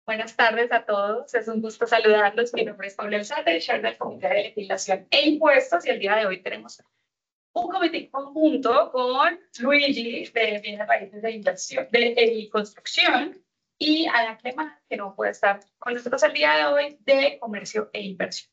Buenas tardes a todos. Es un gusto saludarlos. Mi nombre es Paula Elzate, chair del Comité de Legislación e Impuestos, y el día de hoy tenemos un comité conjunto con Luigi de Bienes Raíces de Inversión de Construcción y Ana Clema, que no puede estar con nosotros el día de hoy, de Comercio e Inversión.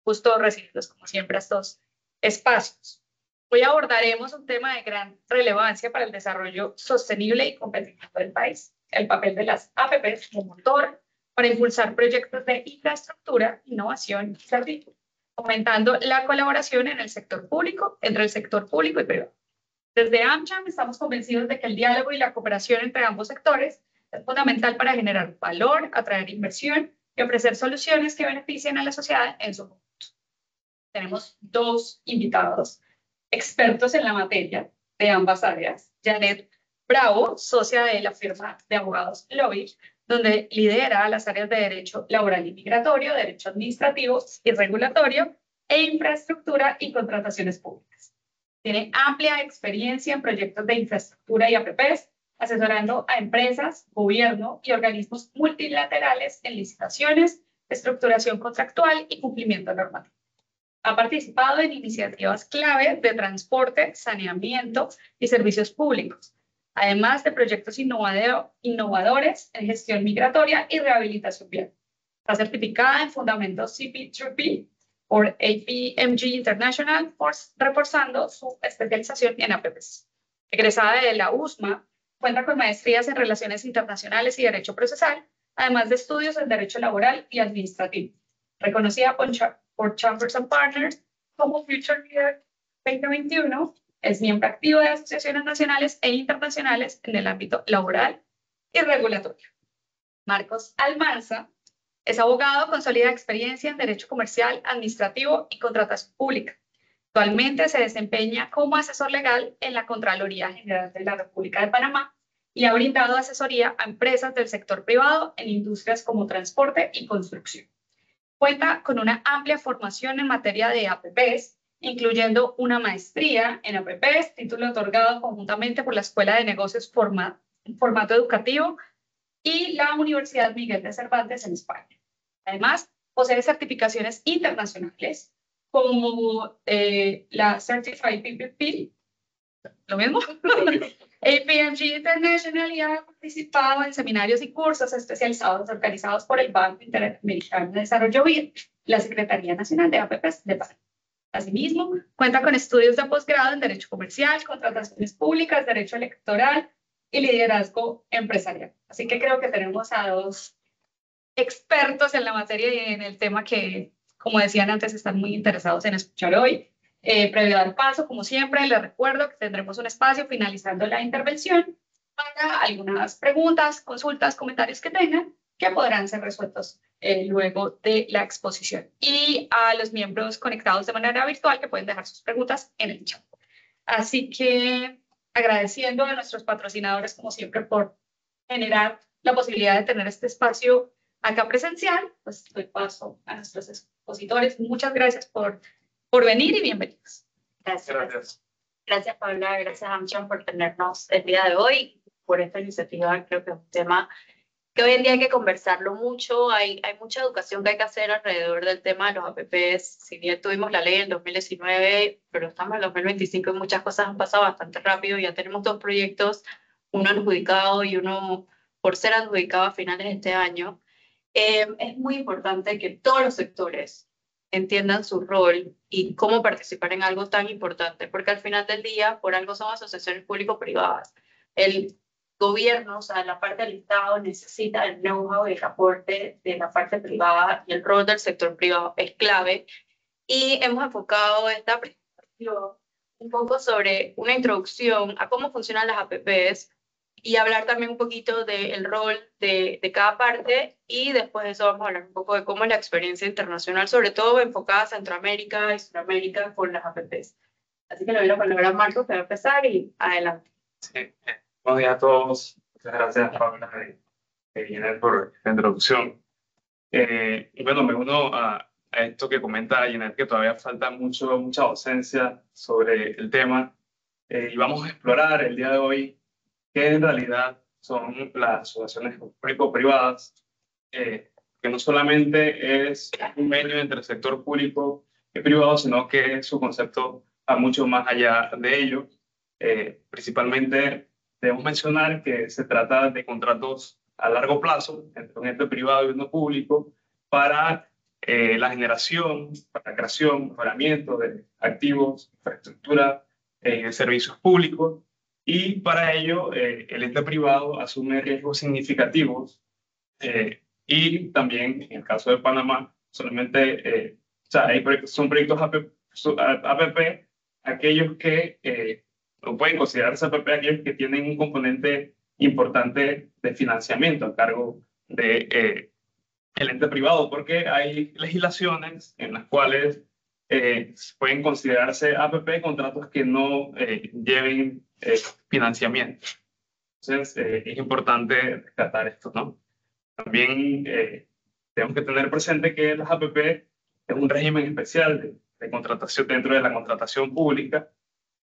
Gusto recibirlos, como siempre, a estos espacios. Hoy abordaremos un tema de gran relevancia para el desarrollo sostenible y competitivo del país: el papel de las APPs como motor para impulsar proyectos de infraestructura, innovación y servicio, aumentando la colaboración en el sector público, entre el sector público y privado. Desde AmCham estamos convencidos de que el diálogo y la cooperación entre ambos sectores es fundamental para generar valor, atraer inversión y ofrecer soluciones que beneficien a la sociedad en su conjunto. Tenemos dos invitados expertos en la materia de ambas áreas. Janet Bravo, socia de la firma de abogados Lobby, donde lidera las áreas de Derecho Laboral y Migratorio, Derecho Administrativo y Regulatorio, e Infraestructura y Contrataciones Públicas. Tiene amplia experiencia en proyectos de infraestructura y APPs, asesorando a empresas, gobierno y organismos multilaterales en licitaciones, estructuración contractual y cumplimiento normativo. Ha participado en iniciativas clave de transporte, saneamiento y servicios públicos, además de proyectos innovadores en gestión migratoria y rehabilitación vial. Está certificada en fundamentos CP3P por APMG International, reforzando su especialización en APPs. Egresada de la USMA, cuenta con maestrías en Relaciones Internacionales y Derecho Procesal, además de estudios en Derecho Laboral y Administrativo. Reconocida por Chambers and Partners como Future Leader 2021, es miembro activo de asociaciones nacionales e internacionales en el ámbito laboral y regulatorio. Marcos Almanza es abogado con sólida experiencia en Derecho Comercial, Administrativo y Contratación Pública. Actualmente se desempeña como asesor legal en la Contraloría General de la República de Panamá y ha brindado asesoría a empresas del sector privado en industrias como transporte y construcción. Cuenta con una amplia formación en materia de APPs, incluyendo una maestría en APPs, título otorgado conjuntamente por la Escuela de Negocios Formato Educativo y la Universidad Miguel de Cervantes en España. Además, posee certificaciones internacionales como la Certified PPP, lo mismo, APMG International, y ha participado en seminarios y cursos especializados organizados por el Banco Interamericano de Desarrollo BID, la Secretaría Nacional de APPs de Panamá. Asimismo, cuenta con estudios de posgrado en Derecho Comercial, Contrataciones Públicas, Derecho Electoral y Liderazgo Empresarial. Así que creo que tenemos a dos expertos en la materia y en el tema que, como decían antes, están muy interesados en escuchar hoy. Previo al paso, como siempre, les recuerdo que tendremos un espacio finalizando la intervención para algunas preguntas, consultas, comentarios que tengan, que podrán ser resueltos luego de la exposición. Y a los miembros conectados de manera virtual, que pueden dejar sus preguntas en el chat. Así que agradeciendo a nuestros patrocinadores, como siempre, por generar la posibilidad de tener este espacio acá presencial, pues doy paso a nuestros expositores. Muchas gracias por venir y bienvenidos. Gracias. Gracias, Paula. Gracias, AmCham, por tenernos el día de hoy, por esta iniciativa. Creo que es un tema que hoy en día hay que conversarlo mucho. Hay mucha educación que hay que hacer alrededor del tema de los APPs. Si bien tuvimos la ley en 2019, pero estamos en 2025 y muchas cosas han pasado bastante rápido. Ya tenemos dos proyectos, uno adjudicado y uno por ser adjudicado a finales de este año. Es muy importante que todos los sectores entiendan su rol y cómo participar en algo tan importante, porque al final del día, por algo son asociaciones público-privadas. El gobierno, o sea, la parte del Estado necesita el know-how y el aporte de la parte privada, y el rol del sector privado es clave. Y hemos enfocado esta presentación un poco sobre una introducción a cómo funcionan las APPs, y hablar también un poquito del rol de cada parte, y después de eso vamos a hablar un poco de cómo es la experiencia internacional, sobre todo enfocada a Centroamérica y Sudamérica con las APPs. Así que le doy la palabra a Marcos, que va a empezar, y adelante. Sí. Buenos días a todos. Muchas gracias, Paula, Janet, por esta introducción. Y bueno, me uno a esto que comenta Janet, que todavía falta mucha docencia sobre el tema. Y vamos a explorar el día de hoy qué en realidad son las asociaciones público-privadas, que no solamente es un convenio entre el sector público y privado, sino que su concepto va mucho más allá de ello. Principalmente debemos mencionar que se trata de contratos a largo plazo entre un ente privado y uno público para la generación, para la creación, mejoramiento de activos, infraestructura, servicios públicos, y para ello el ente privado asume riesgos significativos y también en el caso de Panamá solamente o sea, son proyectos APP aquellos que no pueden considerarse APP aquellos que tienen un componente importante de financiamiento a cargo de el ente privado, porque hay legislaciones en las cuales pueden considerarse APP contratos que no lleven financiamiento. Entonces, es importante rescatar esto, ¿no? También tenemos que tener presente que las APP es un régimen especial de contratación dentro de la contratación pública,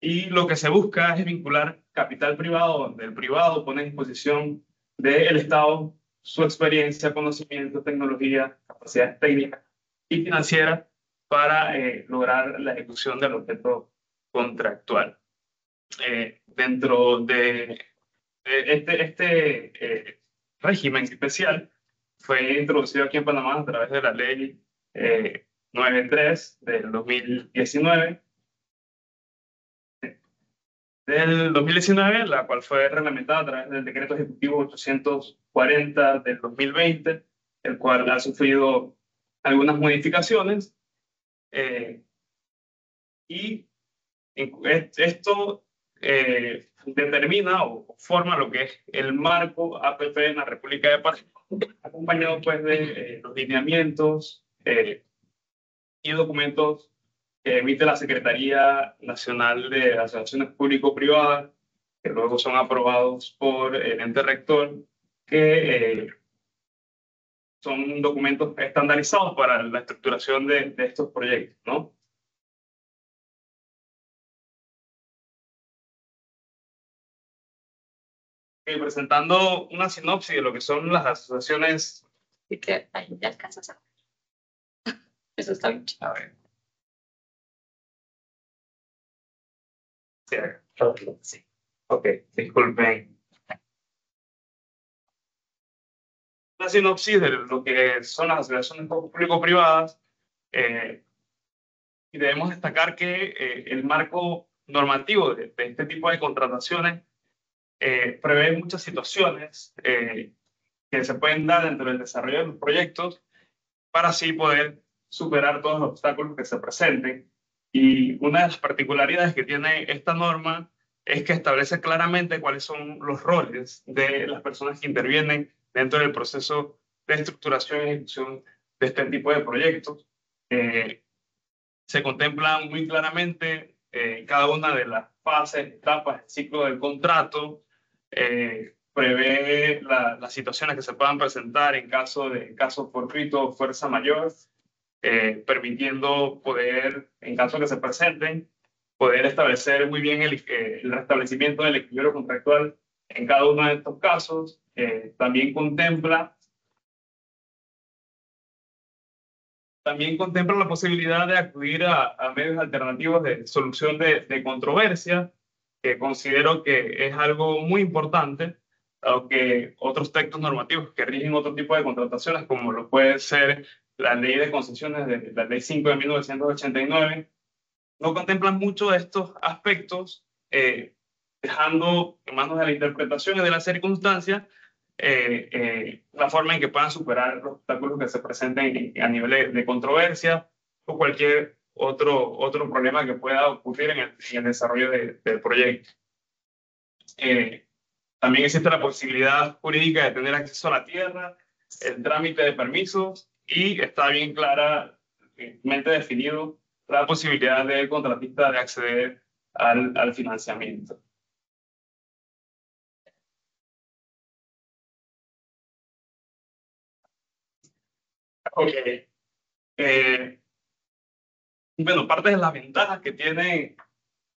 y lo que se busca es vincular capital privado, donde el privado pone a disposición del Estado su experiencia, conocimiento, tecnología, capacidades técnicas y financieras para lograr la ejecución del objeto contractual. Dentro de este régimen especial fue introducido aquí en Panamá a través de la ley 93 del 2019, la cual fue reglamentada a través del decreto ejecutivo 840 del 2020, el cual ha sufrido algunas modificaciones. Y esto determina o forma lo que es el marco APP en la República de Panamá, acompañado pues de los lineamientos y documentos que emite la Secretaría Nacional de Asociaciones Público-Privadas, que luego son aprobados por el ente rector, que son documentos estandarizados para la estructuración de estos proyectos, ¿no? Presentando una sinopsis de lo que son las asociaciones. Y que ahí ya alcanzas a ver. Eso está bien. A ver. Sí. Ok, disculpen. Una sinopsis de lo que son las asociaciones público-privadas, y debemos destacar que el marco normativo de este tipo de contrataciones prevé muchas situaciones que se pueden dar dentro del desarrollo de los proyectos para así poder superar todos los obstáculos que se presenten. Y una de las particularidades que tiene esta norma es que establece claramente cuáles son los roles de las personas que intervienen dentro del proceso de estructuración y ejecución de este tipo de proyectos. Se contempla muy claramente cada una de las fases, etapas del ciclo del contrato, prevé las situaciones que se puedan presentar en caso fortuito o fuerza mayor, permitiendo poder, en caso que se presenten, poder establecer muy bien el restablecimiento del equilibrio contractual en cada uno de estos casos. También contempla la posibilidad de acudir a medios alternativos de solución de controversia, que considero que es algo muy importante, aunque otros textos normativos que rigen otro tipo de contrataciones, como lo puede ser la ley de concesiones de la ley 5 de 1989, no contemplan mucho de estos aspectos, dejando en manos de la interpretación y de las circunstancias la forma en que puedan superar los obstáculos que se presenten a nivel de controversia o cualquier otro problema que pueda ocurrir en el desarrollo del proyecto. También existe la posibilidad jurídica de tener acceso a la tierra, el trámite de permisos, y está bien claramente definido la posibilidad del contratista de acceder al financiamiento. Ok. Bueno, parte de las ventajas que tienen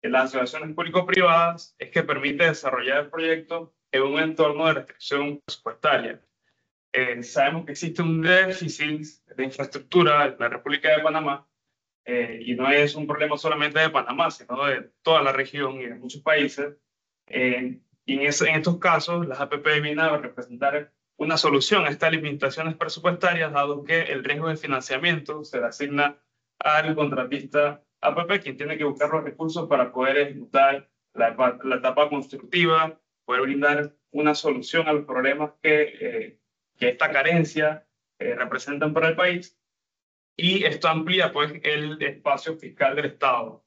las asociaciones público-privadas es que permite desarrollar el proyecto en un entorno de restricción presupuestaria. Sabemos que existe un déficit de infraestructura en la República de Panamá, y no es un problema solamente de Panamá, sino de toda la región y de muchos países. Y en estos casos, las APP vienen a representar una solución a estas limitaciones presupuestarias, dado que el riesgo de financiamiento se le asigna al contratista APP, quien tiene que buscar los recursos para poder ejecutar la etapa constructiva, poder brindar una solución a los problemas que esta carencia representan para el país. Y esto amplía pues el espacio fiscal del Estado.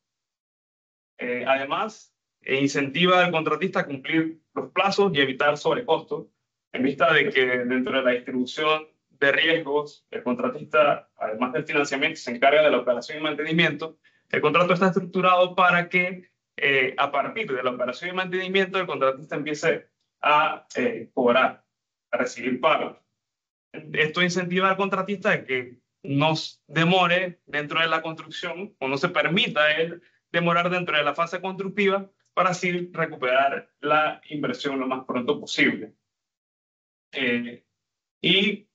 Además, incentiva al contratista a cumplir los plazos y evitar sobrecostos, en vista de que dentro de la distribución de riesgos, el contratista, además del financiamiento, se encarga de la operación y mantenimiento. El contrato está estructurado para que a partir de la operación y mantenimiento el contratista empiece a cobrar, a recibir pagos. Esto incentiva al contratista a que no demore dentro de la construcción o no se permita a él demorar dentro de la fase constructiva para así recuperar la inversión lo más pronto posible. Y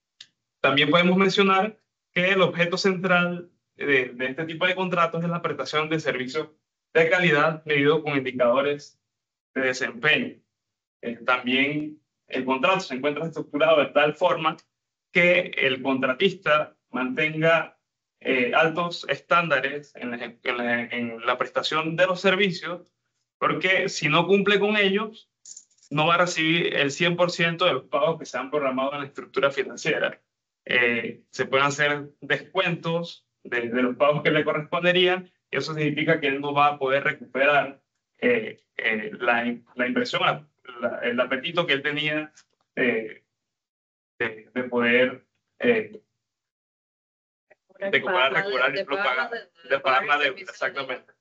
también podemos mencionar que el objeto central de este tipo de contratos es la prestación de servicios de calidad medido con indicadores de desempeño. También el contrato se encuentra estructurado de tal forma que el contratista mantenga altos estándares en la prestación de los servicios, porque si no cumple con ellos, no va a recibir el 100% de los pagos que se han programado en la estructura financiera. Se pueden hacer descuentos de los pagos que le corresponderían, y eso significa que él no va a poder recuperar la inversión, el apetito que él tenía de poder pagar la deuda, exactamente.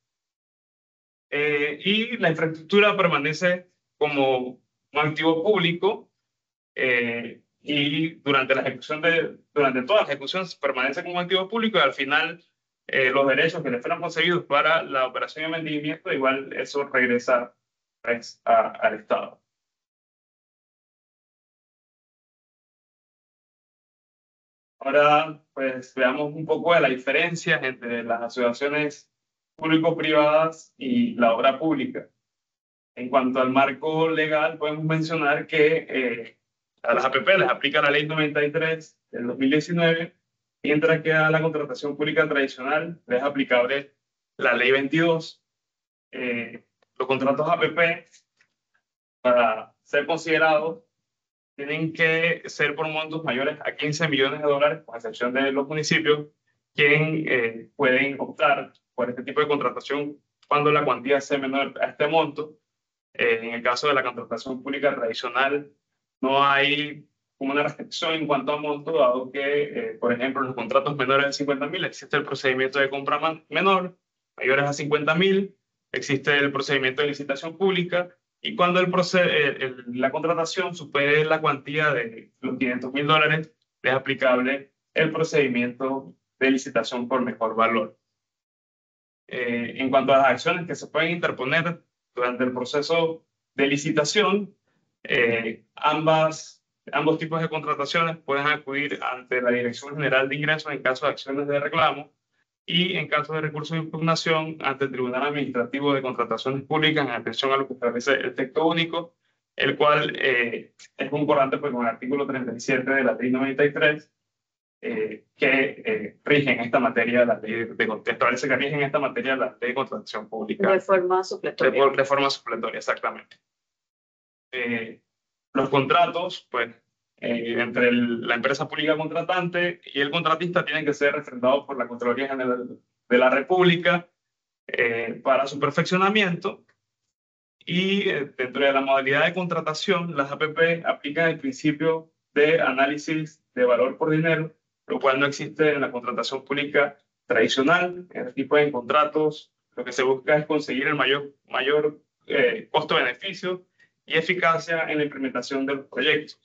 Y la infraestructura permanece como un activo público, y durante toda la ejecución permanece como un activo público, y al final los derechos que le fueron concedidos para la operación y mantenimiento, igual eso regresa pues, al Estado. Ahora, pues veamos un poco de la diferencia entre las asociaciones público-privadas y la obra pública. En cuanto al marco legal, podemos mencionar que a las APP les aplica la Ley 93 del 2019, mientras que a la contratación pública tradicional les es aplicable la Ley 22. Los contratos APP, para ser considerados, tienen que ser por montos mayores a 15 millones de dólares, con excepción de los municipios, quien pueden optar por este tipo de contratación cuando la cuantía sea menor a este monto. En el caso de la contratación pública tradicional, no hay como una restricción en cuanto a monto, dado que, por ejemplo, en los contratos menores de 50.000 existe el procedimiento de compra menor, mayores a 50.000 existe el procedimiento de licitación pública, y cuando la contratación supere la cuantía de los 500.000 dólares, es aplicable el procedimiento de licitación por mejor valor. En cuanto a las acciones que se pueden interponer durante el proceso de licitación, ambos tipos de contrataciones pueden acudir ante la Dirección General de Ingresos en caso de acciones de reclamo, y en caso de recurso de impugnación ante el Tribunal Administrativo de Contrataciones Públicas en atención a lo que establece el texto único, el cual es concordante pues, con el artículo 37 de la Ley 93, que rige en esta materia la ley establece que rige en esta materia la ley de contratación pública. De forma supletoria. De forma supletoria, exactamente. Los contratos, pues, entre la empresa pública contratante y el contratista tienen que ser refrendados por la Contraloría General de la República para su perfeccionamiento. Y dentro de la modalidad de contratación, las APP aplican el principio de análisis de valor por dinero, lo cual no existe en la contratación pública tradicional. En este tipo de contratos, lo que se busca es conseguir el mayor costo-beneficio y eficacia en la implementación de los proyectos.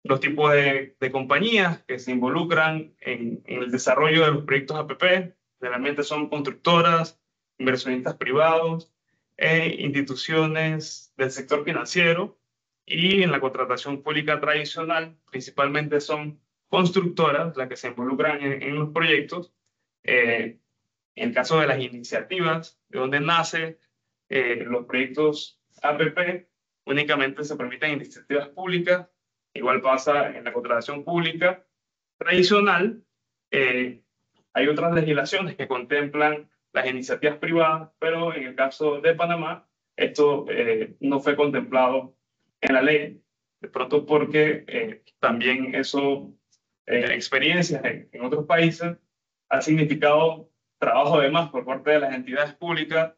Los tipos de compañías que se involucran en el desarrollo de los proyectos APP generalmente son constructoras, inversionistas privados e instituciones del sector financiero, Y en la contratación pública tradicional, principalmente son constructoras las que se involucran en los proyectos. En el caso de las iniciativas, de donde nace los proyectos APP, únicamente se permiten iniciativas públicas. Igual pasa en la contratación pública tradicional. Hay otras legislaciones que contemplan las iniciativas privadas, pero en el caso de Panamá, esto no fue contemplado en la ley, de pronto porque también eso, experiencias en otros países, ha significado trabajo de más por parte de las entidades públicas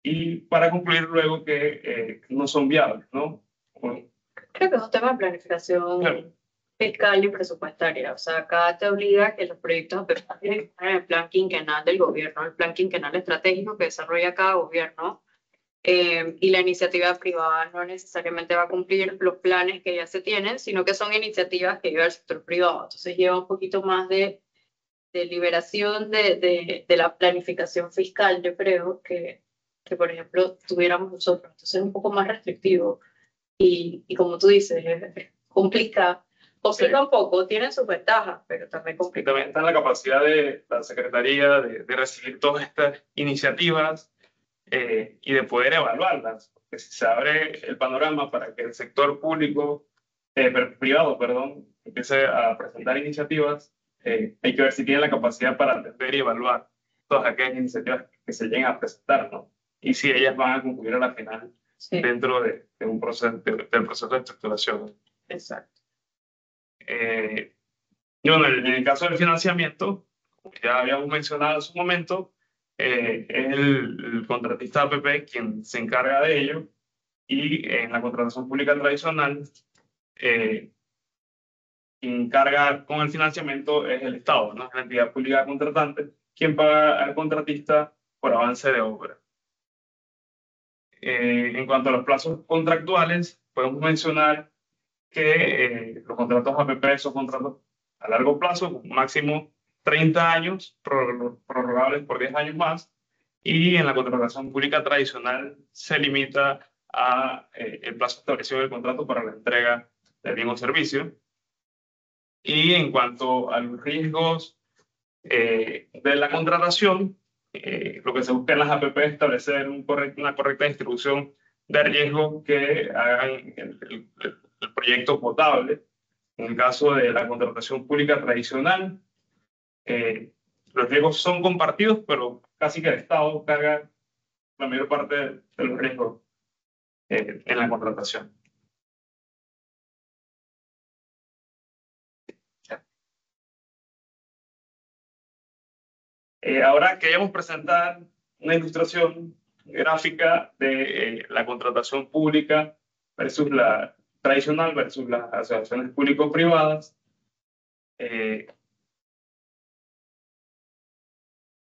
y para concluir luego que no son viables, ¿no? Bueno, Creo que es un tema de planificación claro, fiscal y presupuestaria. O sea, acá te obliga a que los proyectos tienen que estar en el plan quinquenal del gobierno, el plan quinquenal estratégico que desarrolla cada gobierno. Y la iniciativa privada no necesariamente va a cumplir los planes que ya se tienen, sino que son iniciativas que lleva el sector privado. Entonces lleva un poquito más de liberación de la planificación fiscal, yo creo, que, por ejemplo, tuviéramos nosotros. Entonces es un poco más restrictivo y como tú dices, complica un poco, tienen sus ventajas, pero también y complica. también está en la capacidad de la Secretaría de recibir todas estas iniciativas y de poder evaluarlas. Porque si se abre el panorama para que el sector público, privado, perdón, empiece a presentar iniciativas, hay que ver si tiene la capacidad para atender y evaluar todas aquellas iniciativas que se lleguen a presentar, ¿no? Y si ellas van a concluir a la final Sí, dentro de un proceso, del proceso de estructuración. exacto. Y bueno, en el caso del financiamiento, como ya habíamos mencionado en su momento, es el contratista APP quien se encarga de ello, y en la contratación pública tradicional, quien carga con el financiamiento es el Estado, ¿no? Es la entidad pública contratante quien paga al contratista por avance de obra. En cuanto a los plazos contractuales, podemos mencionar que los contratos APP son contratos a largo plazo, máximo 30 años, prorrogables por 10 años más, y en la contratación pública tradicional se limita a el plazo establecido del contrato para la entrega del bien o servicio. Y en cuanto a los riesgos de la contratación, lo que se busca en las APP es establecer una correcta distribución de riesgos que hagan el proyecto potable. En el caso de la contratación pública tradicional, los riesgos son compartidos, pero casi que el Estado carga la mayor parte de los riesgos en la contratación. Ahora queremos presentar una ilustración gráfica de la contratación pública versus la tradicional versus las asociaciones público-privadas.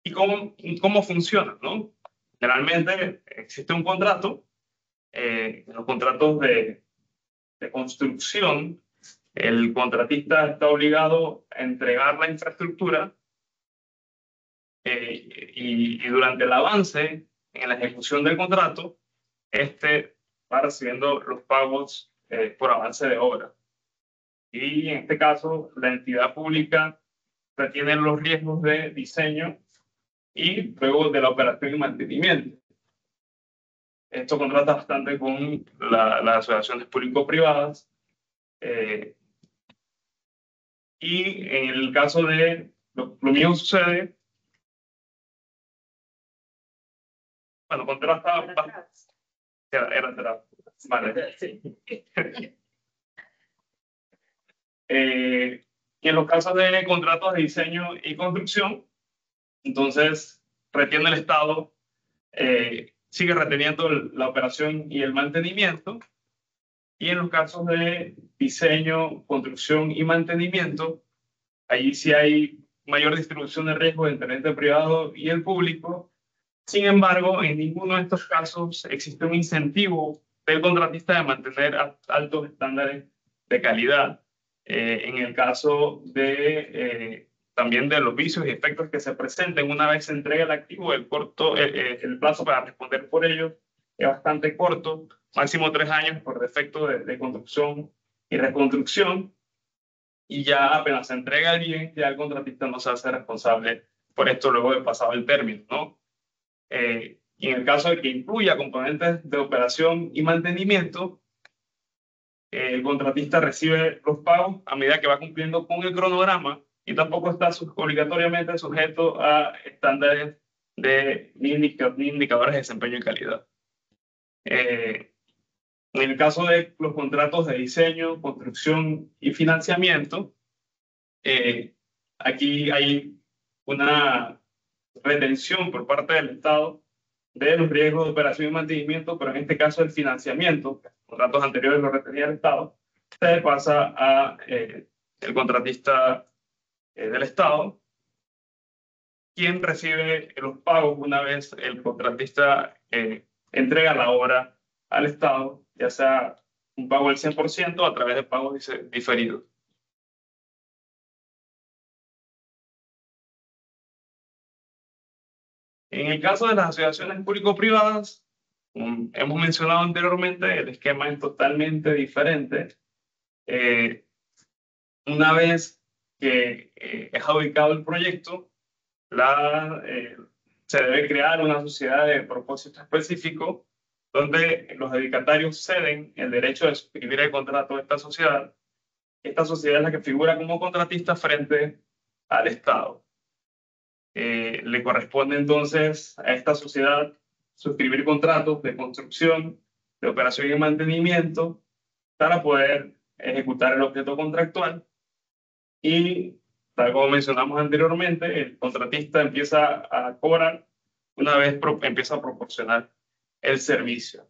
¿Y cómo funciona, no? Generalmente existe un contrato. En los contratos de construcción, el contratista está obligado a entregar la infraestructura y durante el avance en la ejecución del contrato, este va recibiendo los pagos por avance de obra. Y en este caso, la entidad pública retiene los riesgos de diseño y luego de la operación y mantenimiento. Esto contrasta bastante con las asociaciones público-privadas. Y en el caso de lo mío sucede, bueno, contrasta bastante. Era atrás. Vale. Sí. Y en los casos de contratos de diseño y construcción, entonces retiene el Estado, sigue reteniendo la operación y el mantenimiento. Y en los casos de diseño, construcción y mantenimiento, ahí sí hay mayor distribución de riesgo entre el ente privado y el público. Sin embargo, en ninguno de estos casos existe un incentivo del contratista de mantener altos estándares de calidad. En el caso de también de los vicios y efectos que se presenten una vez se entrega el activo, el plazo para responder por ellos es bastante corto. máximo 3 años por defecto de construcción y reconstrucción, y ya apenas se entrega el bien, ya el contratista no se hace responsable por esto luego de pasado el término, ¿no? Y en el caso de que incluya componentes de operación y mantenimiento, el contratista recibe los pagos a medida que va cumpliendo con el cronograma y tampoco está obligatoriamente sujeto a estándares de indicadores de desempeño y calidad. En el caso de los contratos de diseño, construcción y financiamiento, aquí hay una retención por parte del Estado de los riesgos de operación y mantenimiento, pero en este caso el financiamiento, contratos anteriores lo retenía el Estado, se pasa a el contratista del Estado, quien recibe los pagos una vez el contratista entrega la obra al Estado, ya sea un pago del 100% a través de pagos diferidos. En el caso de las asociaciones público-privadas, como hemos mencionado anteriormente, el esquema es totalmente diferente. Una vez que es adjudicado el proyecto, se debe crear una sociedad de propósito específico donde los adjudicatarios ceden el derecho de suscribir el contrato de esta sociedad. Esta sociedad es la que figura como contratista frente al Estado. Le corresponde entonces a esta sociedad suscribir contratos de construcción, de operación y mantenimiento para poder ejecutar el objeto contractual y, tal como mencionamos anteriormente, el contratista empieza a cobrar una vez empieza a proporcionar el servicio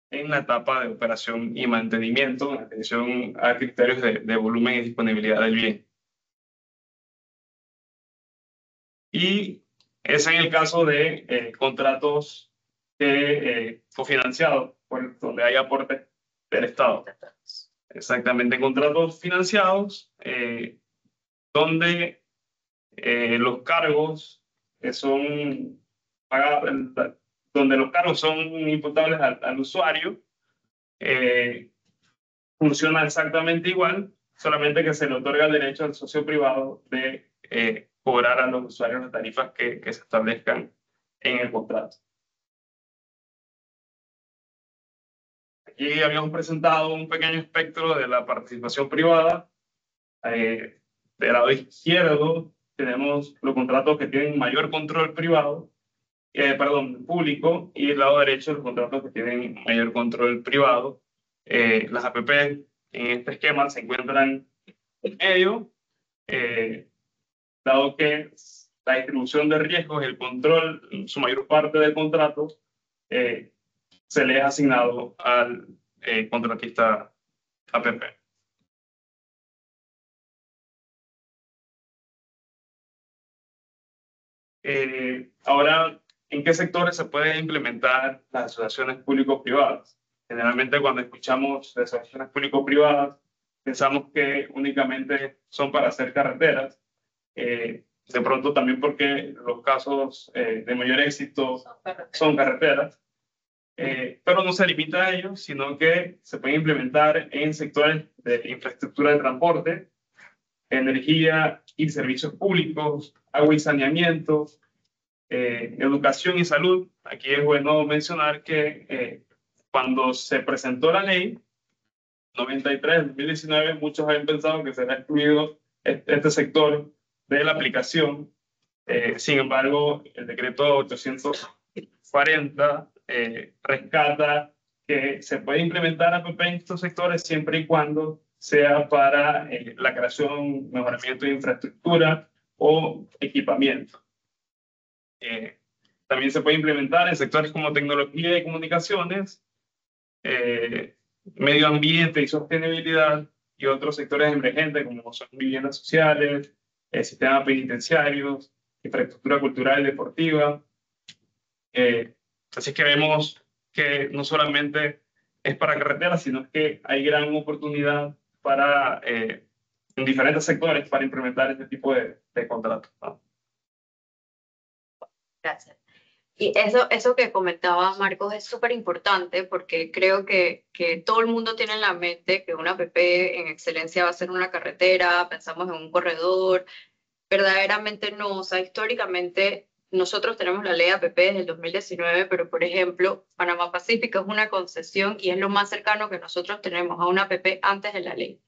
en la etapa de operación y mantenimiento en atención a criterios de volumen y disponibilidad del bien. Y es en el caso de contratos cofinanciados, donde hay aporte del Estado. Exactamente, contratos financiados, donde los cargos son pagados, donde los cargos son imputables al usuario, funciona exactamente igual, solamente que se le otorga el derecho al socio privado de cobrar a los usuarios las tarifas que se establezcan en el contrato. Aquí habíamos presentado un pequeño espectro de la participación privada. Del lado izquierdo tenemos los contratos que tienen mayor control público, y del lado derecho los contratos que tienen mayor control privado. Las APP en este esquema se encuentran en medio, dado que la distribución de riesgos y el control, en su mayor parte del contrato, se le es asignado al contratista APP. Ahora, ¿en qué sectores se pueden implementar las asociaciones público-privadas? Generalmente cuando escuchamos de asociaciones público-privadas, pensamos que únicamente son para hacer carreteras. De pronto también porque los casos de mayor éxito son carreteras. Pero no se limita a ello, sino que se puede implementar en sectores de infraestructura de transporte, energía y servicios públicos, agua y saneamiento, educación y salud. Aquí es bueno mencionar que cuando se presentó la ley 93/2019, muchos habían pensado que se había excluido este sector de la aplicación. Sin embargo, el decreto 840 rescata que se puede implementar APP en estos sectores siempre y cuando sea para la creación, mejoramiento de infraestructura o equipamiento. También se puede implementar en sectores como tecnología y comunicaciones, medio ambiente y sostenibilidad, y otros sectores emergentes como son viviendas sociales, sistemas penitenciarios, infraestructura cultural y deportiva. Así que vemos que no solamente es para carreteras, sino que hay gran oportunidad para, en diferentes sectores para implementar este tipo de contratos, ¿no? Gracias. Y eso que comentaba Marcos es súper importante porque creo que todo el mundo tiene en la mente que una APP en excelencia va a ser una carretera, pensamos en un corredor, verdaderamente no, o sea, históricamente nosotros tenemos la ley APP desde el 2019, pero por ejemplo, Panamá Pacífico es una concesión y es lo más cercano que nosotros tenemos a una APP antes de la ley.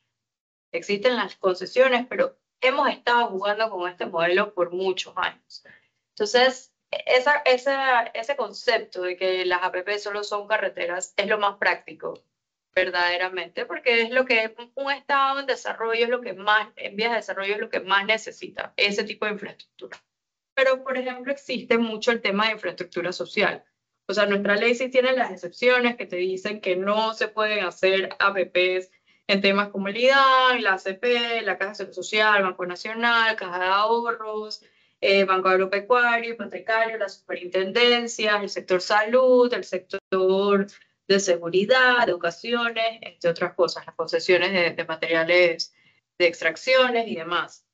Existen las concesiones, pero hemos estado jugando con este modelo por muchos años. Entonces, ese concepto de que las APP solo son carreteras es lo más práctico, verdaderamente, porque es lo que un estado en desarrollo es lo que más, en vías de desarrollo es lo que más necesita, ese tipo de infraestructura. Pero, por ejemplo, existe mucho el tema de infraestructura social. O sea, nuestra ley sí tiene las excepciones que te dicen que no se pueden hacer APPs en temas como el IDAN, la ACP, la Caja de Seguro Social, Banco Nacional, Caja de Ahorros, Banco Agropecuario, Hipotecario, las superintendencias, el sector salud, el sector de seguridad, de educaciones, entre otras cosas, las concesiones de materiales de extracciones y demás.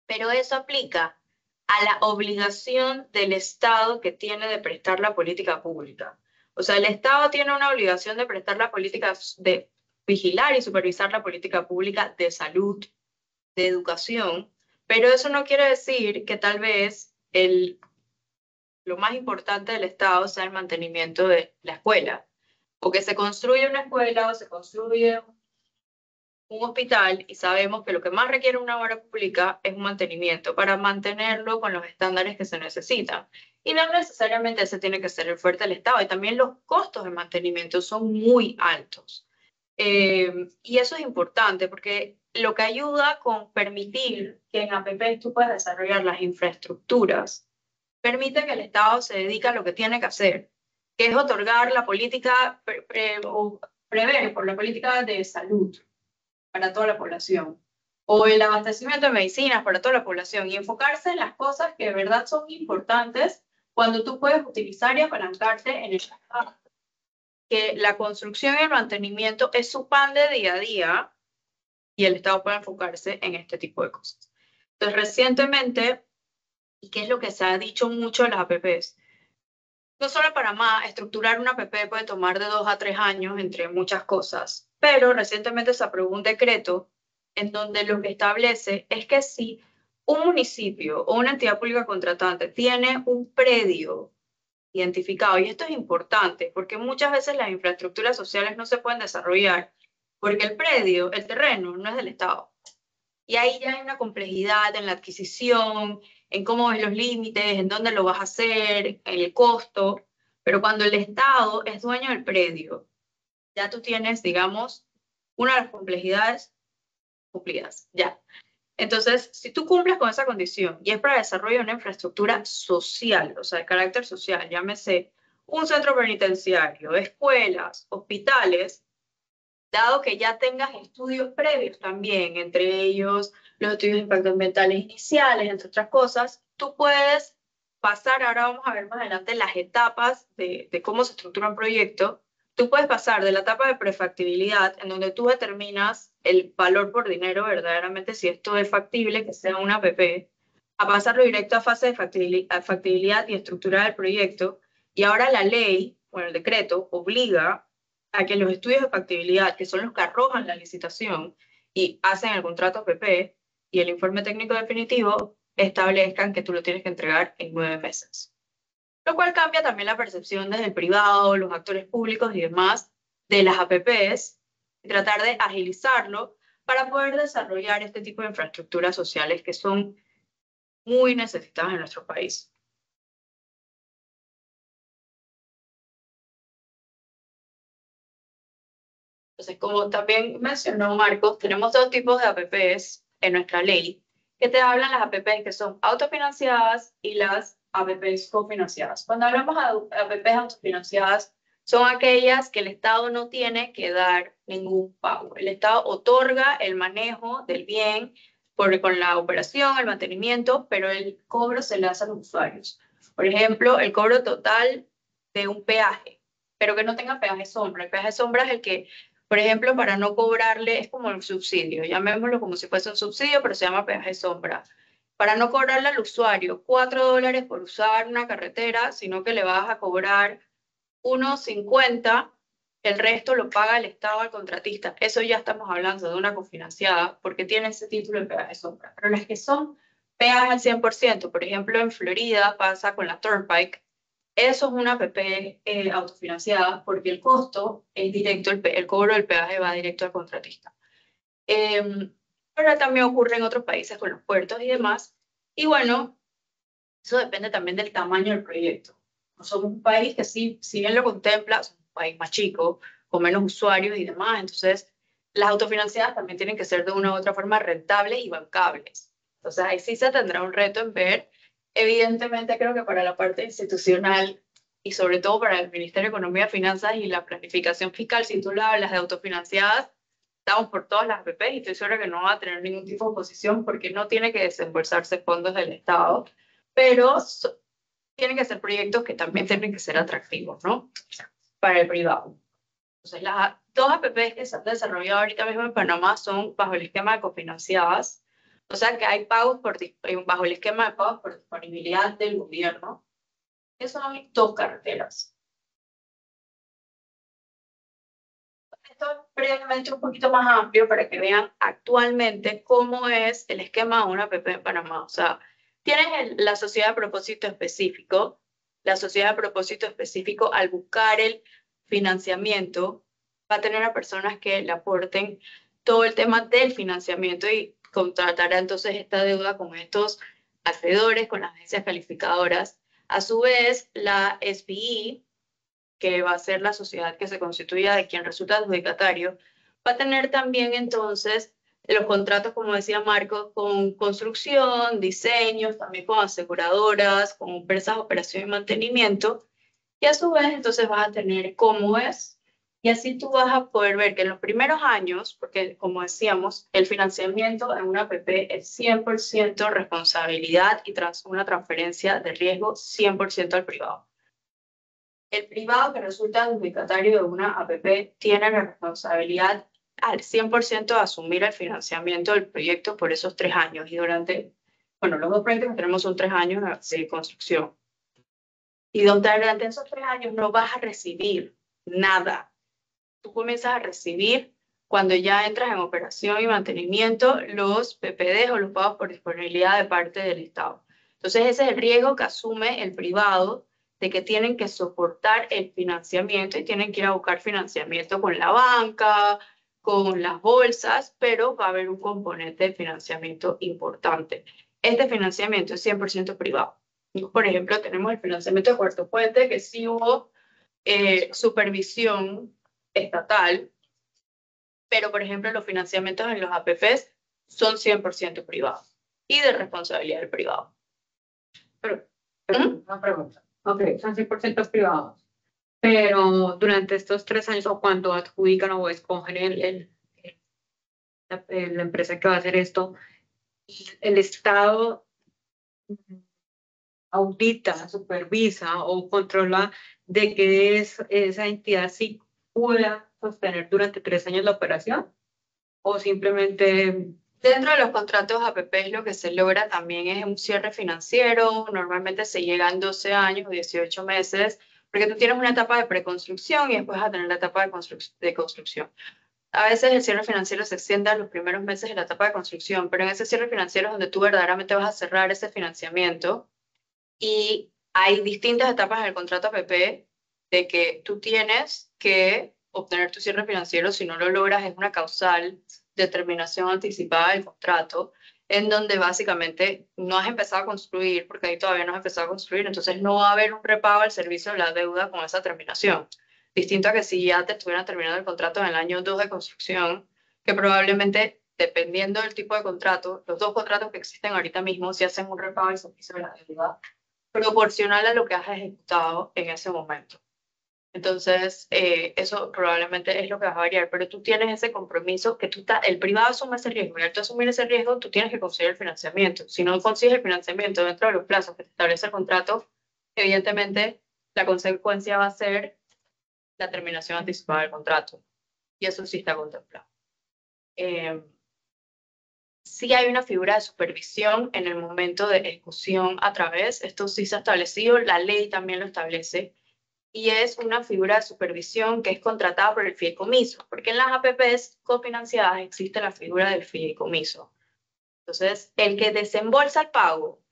Pero eso aplica a la obligación del Estado que tiene de prestar la política pública. O sea, el Estado tiene una obligación de prestar la política, de vigilar y supervisar la política pública de salud, de educación, pero eso no quiere decir que tal vez lo más importante del Estado sea el mantenimiento de la escuela, o que se construye una escuela o se construye un hospital y sabemos que lo que más requiere una obra pública es un mantenimiento para mantenerlo con los estándares que se necesitan. Y no necesariamente ese tiene que ser el fuerte del Estado, y también los costos de mantenimiento son muy altos. Y eso es importante porque lo que ayuda con permitir que en APP tú puedas desarrollar las infraestructuras, permite que el Estado se dedique a lo que tiene que hacer, que es otorgar la política o prever por la política de salud para toda la población, o el abastecimiento de medicinas para toda la población, y enfocarse en las cosas que de verdad son importantes cuando tú puedes utilizar y apalancarte en el Estado. Que la construcción y el mantenimiento es su pan de día a día y el Estado puede enfocarse en este tipo de cosas. Entonces, recientemente, y qué es lo que se ha dicho mucho en las APPs, no solo para Panamá, estructurar una APP puede tomar de 2 a 3 años, entre muchas cosas, pero recientemente se aprobó un decreto en donde lo que establece es que si un municipio o una entidad pública contratante tiene un predio identificado, y esto es importante porque muchas veces las infraestructuras sociales no se pueden desarrollar porque el predio, el terreno, no es del Estado. Y ahí ya hay una complejidad en la adquisición, en cómo ves los límites, en dónde lo vas a hacer, en el costo. Pero cuando el Estado es dueño del predio, ya tú tienes, digamos, una de las complejidades cumplidas, ya. Entonces, si tú cumples con esa condición y es para desarrollo de una infraestructura social, o sea, de carácter social, llámese un centro penitenciario, escuelas, hospitales, dado que ya tengas estudios previos también, entre ellos los estudios de impacto ambientales iniciales, entre otras cosas, tú puedes pasar, ahora vamos a ver más adelante las etapas de cómo se estructura un proyecto, tú puedes pasar de la etapa de prefactibilidad, en donde tú determinas el valor por dinero verdaderamente, si esto es factible, que sea una APP, a pasarlo directo a fase de factibilidad y estructura del proyecto, y ahora la ley, bueno, el decreto, obliga a que los estudios de factibilidad, que son los que arrojan la licitación y hacen el contrato APP y el informe técnico definitivo, establezcan que tú lo tienes que entregar en 9 meses. Lo cual cambia también la percepción desde el privado, los actores públicos y demás de las APPs, y tratar de agilizarlo para poder desarrollar este tipo de infraestructuras sociales que son muy necesitadas en nuestro país. Entonces, como también mencionó Marcos, tenemos dos tipos de APPs en nuestra ley, que te hablan las APPs que son autofinanciadas y las APPs cofinanciadas. Cuando hablamos de APPs autofinanciadas, son aquellas que el Estado no tiene que dar ningún pago. El Estado otorga el manejo del bien con la operación, el mantenimiento, pero el cobro se le hace a los usuarios. Por ejemplo, el cobro total de un peaje, pero que no tenga peaje sombra. El peaje sombra es el que, por ejemplo, para no cobrarle, es como el subsidio, llamémoslo como si fuese un subsidio, pero se llama peaje sombra. para no cobrarle al usuario $4 por usar una carretera, sino que le vas a cobrar 1.50, el resto lo paga el Estado al contratista. Eso ya estamos hablando de una cofinanciada, porque tiene ese título de peaje sombra. Pero las que son peaje al 100%, por ejemplo, en Florida pasa con la Turnpike, eso es una APP autofinanciada, porque el costo es directo, el cobro del peaje va directo al contratista. Pero también ocurre en otros países con los puertos y demás. Y bueno, eso depende también del tamaño del proyecto. No somos un país que sí, si bien lo contempla, somos un país más chico, con menos usuarios y demás. Entonces, las autofinanciadas también tienen que ser de una u otra forma rentables y bancables. Entonces, ahí sí se tendrá un reto en ver. Evidentemente, creo que para la parte institucional y sobre todo para el Ministerio de Economía, Finanzas y la planificación fiscal, si tú le hablas de autofinanciadas, estamos por todas las APP y estoy segura que no va a tener ningún tipo de oposición porque no tiene que desembolsarse fondos del Estado, pero tienen que ser proyectos que también tienen que ser atractivos, ¿no? Para el privado. Entonces, las dos APPs que se han desarrollado ahorita mismo en Panamá son bajo el esquema de cofinanciadas, o sea que hay pagos bajo el esquema de pagos por disponibilidad del gobierno, que son 2 carreteras. Esto es previamente un poquito más amplio para que vean actualmente cómo es el esquema de una APP en Panamá. O sea, tienes la sociedad de propósito específico. La sociedad de propósito específico, al buscar el financiamiento, va a tener a personas que le aporten todo el tema del financiamiento y contratará entonces esta deuda con estos acreedores, con las agencias calificadoras. A su vez, la SPE, que va a ser la sociedad que se constituya de quien resulta adjudicatario, va a tener también entonces los contratos, como decía Marco, con construcción, diseños, también con aseguradoras, con empresas de operación y mantenimiento, y a su vez entonces vas a tener cómo es, y así tú vas a poder ver que en los primeros años, porque como decíamos, el financiamiento en una APP es 100% responsabilidad y una transferencia de riesgo 100% al privado. El privado que resulta adjudicatario de una APP tiene la responsabilidad al 100% de asumir el financiamiento del proyecto por esos 3 años. Y durante, bueno, los 2 proyectos que tenemos son 3 años de construcción. Y durante esos 3 años no vas a recibir nada. Tú comienzas a recibir cuando ya entras en operación y mantenimiento los PPDs o los pagos por disponibilidad de parte del Estado. Entonces ese es el riesgo que asume el privado de que tienen que soportar el financiamiento y tienen que ir a buscar financiamiento con la banca, con las bolsas, pero va a haber un componente de financiamiento importante. Este financiamiento es 100% privado. Por ejemplo, tenemos el financiamiento de Cuarto Puente, que sí hubo supervisión estatal, pero por ejemplo los financiamientos en los APPs son 100% privados y de responsabilidad del privado. Pero una pregunta. Ok, son 100% privados, pero durante estos 3 años o cuando adjudican o escogen la empresa que va a hacer esto, el Estado audita, supervisa o controla de que esa entidad sí pueda sostener durante 3 años la operación o simplemente... Dentro de los contratos APP lo que se logra también es un cierre financiero, normalmente se llega en 12 años o 18 meses, porque tú tienes una etapa de preconstrucción y después vas a tener la etapa de construcción. A veces el cierre financiero se extiende a los primeros meses de la etapa de construcción, pero en ese cierre financiero es donde tú verdaderamente vas a cerrar ese financiamiento y hay distintas etapas en el contrato APP de que tú tienes que obtener tu cierre financiero. Si no lo logras, es una causal de terminación anticipada del contrato, en donde básicamente no has empezado a construir, porque ahí todavía no has empezado a construir, entonces no va a haber un repago al servicio de la deuda con esa terminación. Distinto a que si ya te estuvieran terminando el contrato en el año 2 de construcción, que probablemente, dependiendo del tipo de contrato, los 2 contratos que existen ahorita mismo, si hacen un repago al servicio de la deuda proporcional a lo que has ejecutado en ese momento. Entonces, eso probablemente es lo que va a variar, pero tú tienes ese compromiso que el privado asume ese riesgo y al tú asumir ese riesgo, tú tienes que conseguir el financiamiento. Si no consigues el financiamiento dentro de los plazos que te establece el contrato, evidentemente la consecuencia va a ser la terminación anticipada del contrato y eso sí está contemplado. sí hay una figura de supervisión en el momento de ejecución a través, esto sí se ha establecido, la ley también lo establece, y es una figura de supervisión que es contratada por el fideicomiso, porque en las APPs cofinanciadas existe la figura del fideicomiso. Entonces, el que desembolsa el pago,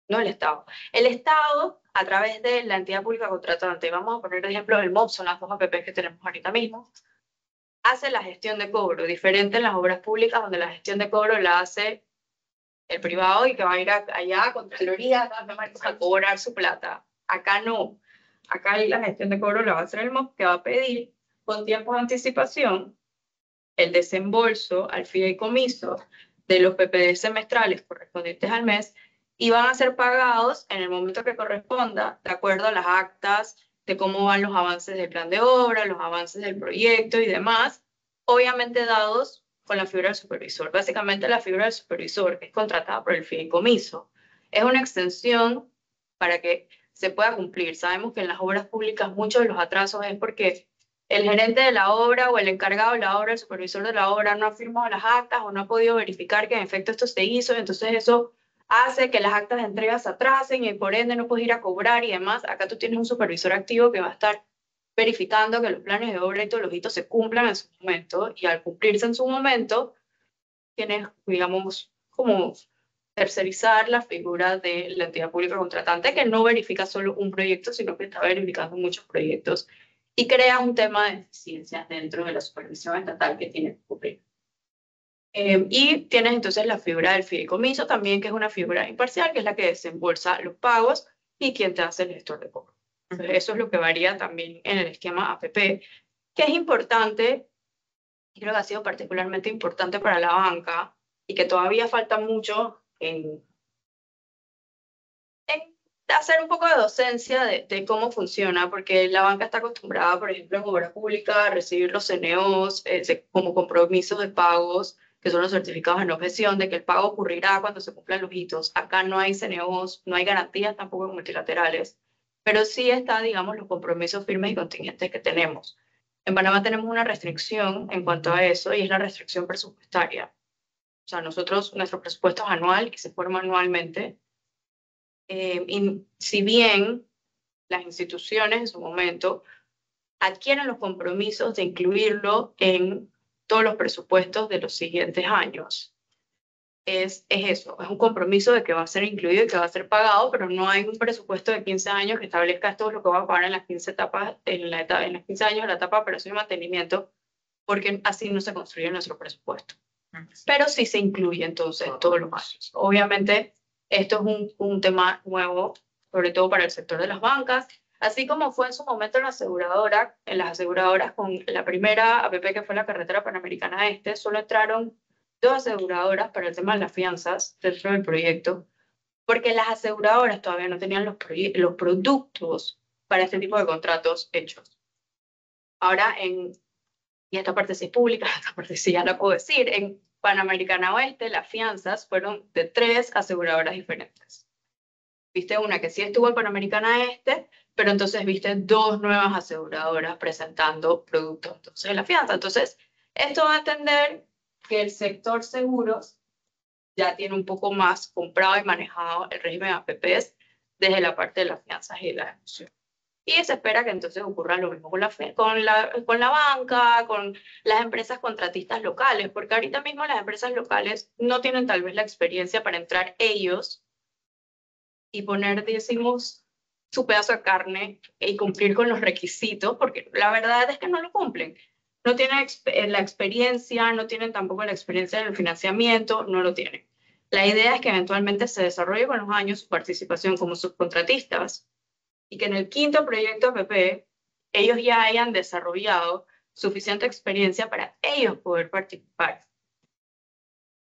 no el Estado. El Estado, a través de la entidad pública contratante, vamos a poner de ejemplo el MOP, son las dos APPs que tenemos ahorita mismo, hace la gestión de cobro, diferente en las obras públicas, donde la gestión de cobro la hace el privado y que va a ir allá a Contraloría a cobrar su plata. Acá no. Acá la gestión de cobro la va a hacer el MOP, que va a pedir con tiempo de anticipación el desembolso al fideicomiso de los PPD semestrales correspondientes al mes y van a ser pagados en el momento que corresponda, de acuerdo a las actas de cómo van los avances del plan de obra, los avances del proyecto y demás, obviamente dados con la figura del supervisor. Básicamente la figura del supervisor, que es contratada por el fideicomiso, es una extensión para que se pueda cumplir. Sabemos que en las obras públicas muchos de los atrasos es porque el gerente de la obra o el encargado de la obra, el supervisor de la obra, no ha firmado las actas o no ha podido verificar que en efecto esto se hizo, entonces eso hace que las actas de entrega se atrasen y por ende no puedes ir a cobrar y demás. Acá tú tienes un supervisor activo que va a estar verificando que los planes de obra y todos los hitos se cumplan en su momento, y al cumplirse en su momento, tienes, digamos, como tercerizar la figura de la entidad pública contratante, que no verifica solo un proyecto, sino que está verificando muchos proyectos y crea un tema de eficiencia dentro de la supervisión estatal que tiene que cumplir. Y tienes entonces la figura del fideicomiso también, que es una figura imparcial, que es la que desembolsa los pagos y quien te hace el gestor de cobro. Entonces, eso es lo que varía también en el esquema APP, que es importante, y creo que ha sido particularmente importante para la banca, y que todavía falta mucho en hacer un poco de docencia de cómo funciona, porque la banca está acostumbrada, por ejemplo, en obra pública, a recibir los CNOs como compromisos de pagos, que son los certificados de no objeción, de que el pago ocurrirá cuando se cumplan los hitos. Acá no hay CNOs, no hay garantías tampoco multilaterales, pero sí está, digamos, los compromisos firmes y contingentes que tenemos. En Panamá tenemos una restricción en cuanto a eso, y es la restricción presupuestaria. O sea, nuestro presupuesto es anual y se forma anualmente. Y si bien las instituciones en su momento adquieren los compromisos de incluirlo en todos los presupuestos de los siguientes años, es eso, es un compromiso de que va a ser incluido y que va a ser pagado, pero no hay un presupuesto de 15 años que establezca esto es lo que va a pagar en las 15 etapas, en los 15 años de la etapa de operación y mantenimiento, porque así no se construye nuestro presupuesto. Pero sí se incluye entonces todos los años. Obviamente, esto es un tema nuevo, sobre todo para el sector de las bancas, así como fue en su momento en las aseguradoras con la primera APP que fue la Carretera Panamericana Este, solo entraron 2 aseguradoras para el tema de las fianzas dentro del proyecto, porque las aseguradoras todavía no tenían los productos para este tipo de contratos hechos. Ahora, y esta parte sí es pública, esta parte sí ya la puedo decir, en Panamericana Oeste las fianzas fueron de 3 aseguradoras diferentes. Viste una que sí estuvo en Panamericana Este, pero entonces viste 2 nuevas aseguradoras presentando productos entonces de la fianza. Entonces, esto va a entender que el sector seguros ya tiene un poco más comprado y manejado el régimen de APPs desde la parte de las fianzas y de la ejecución. Y se espera que entonces ocurra lo mismo con la banca, con las empresas contratistas locales, porque ahorita mismo las empresas locales no tienen tal vez la experiencia para entrar ellos y poner, decimos, su pedazo de carne y cumplir con los requisitos, porque la verdad es que no lo cumplen. No tienen la experiencia, no tienen tampoco la experiencia en el financiamiento, no lo tienen. La idea es que eventualmente se desarrolle con los años su participación como subcontratistas, y que en el 5º proyecto APP ellos ya hayan desarrollado suficiente experiencia para ellos poder participar.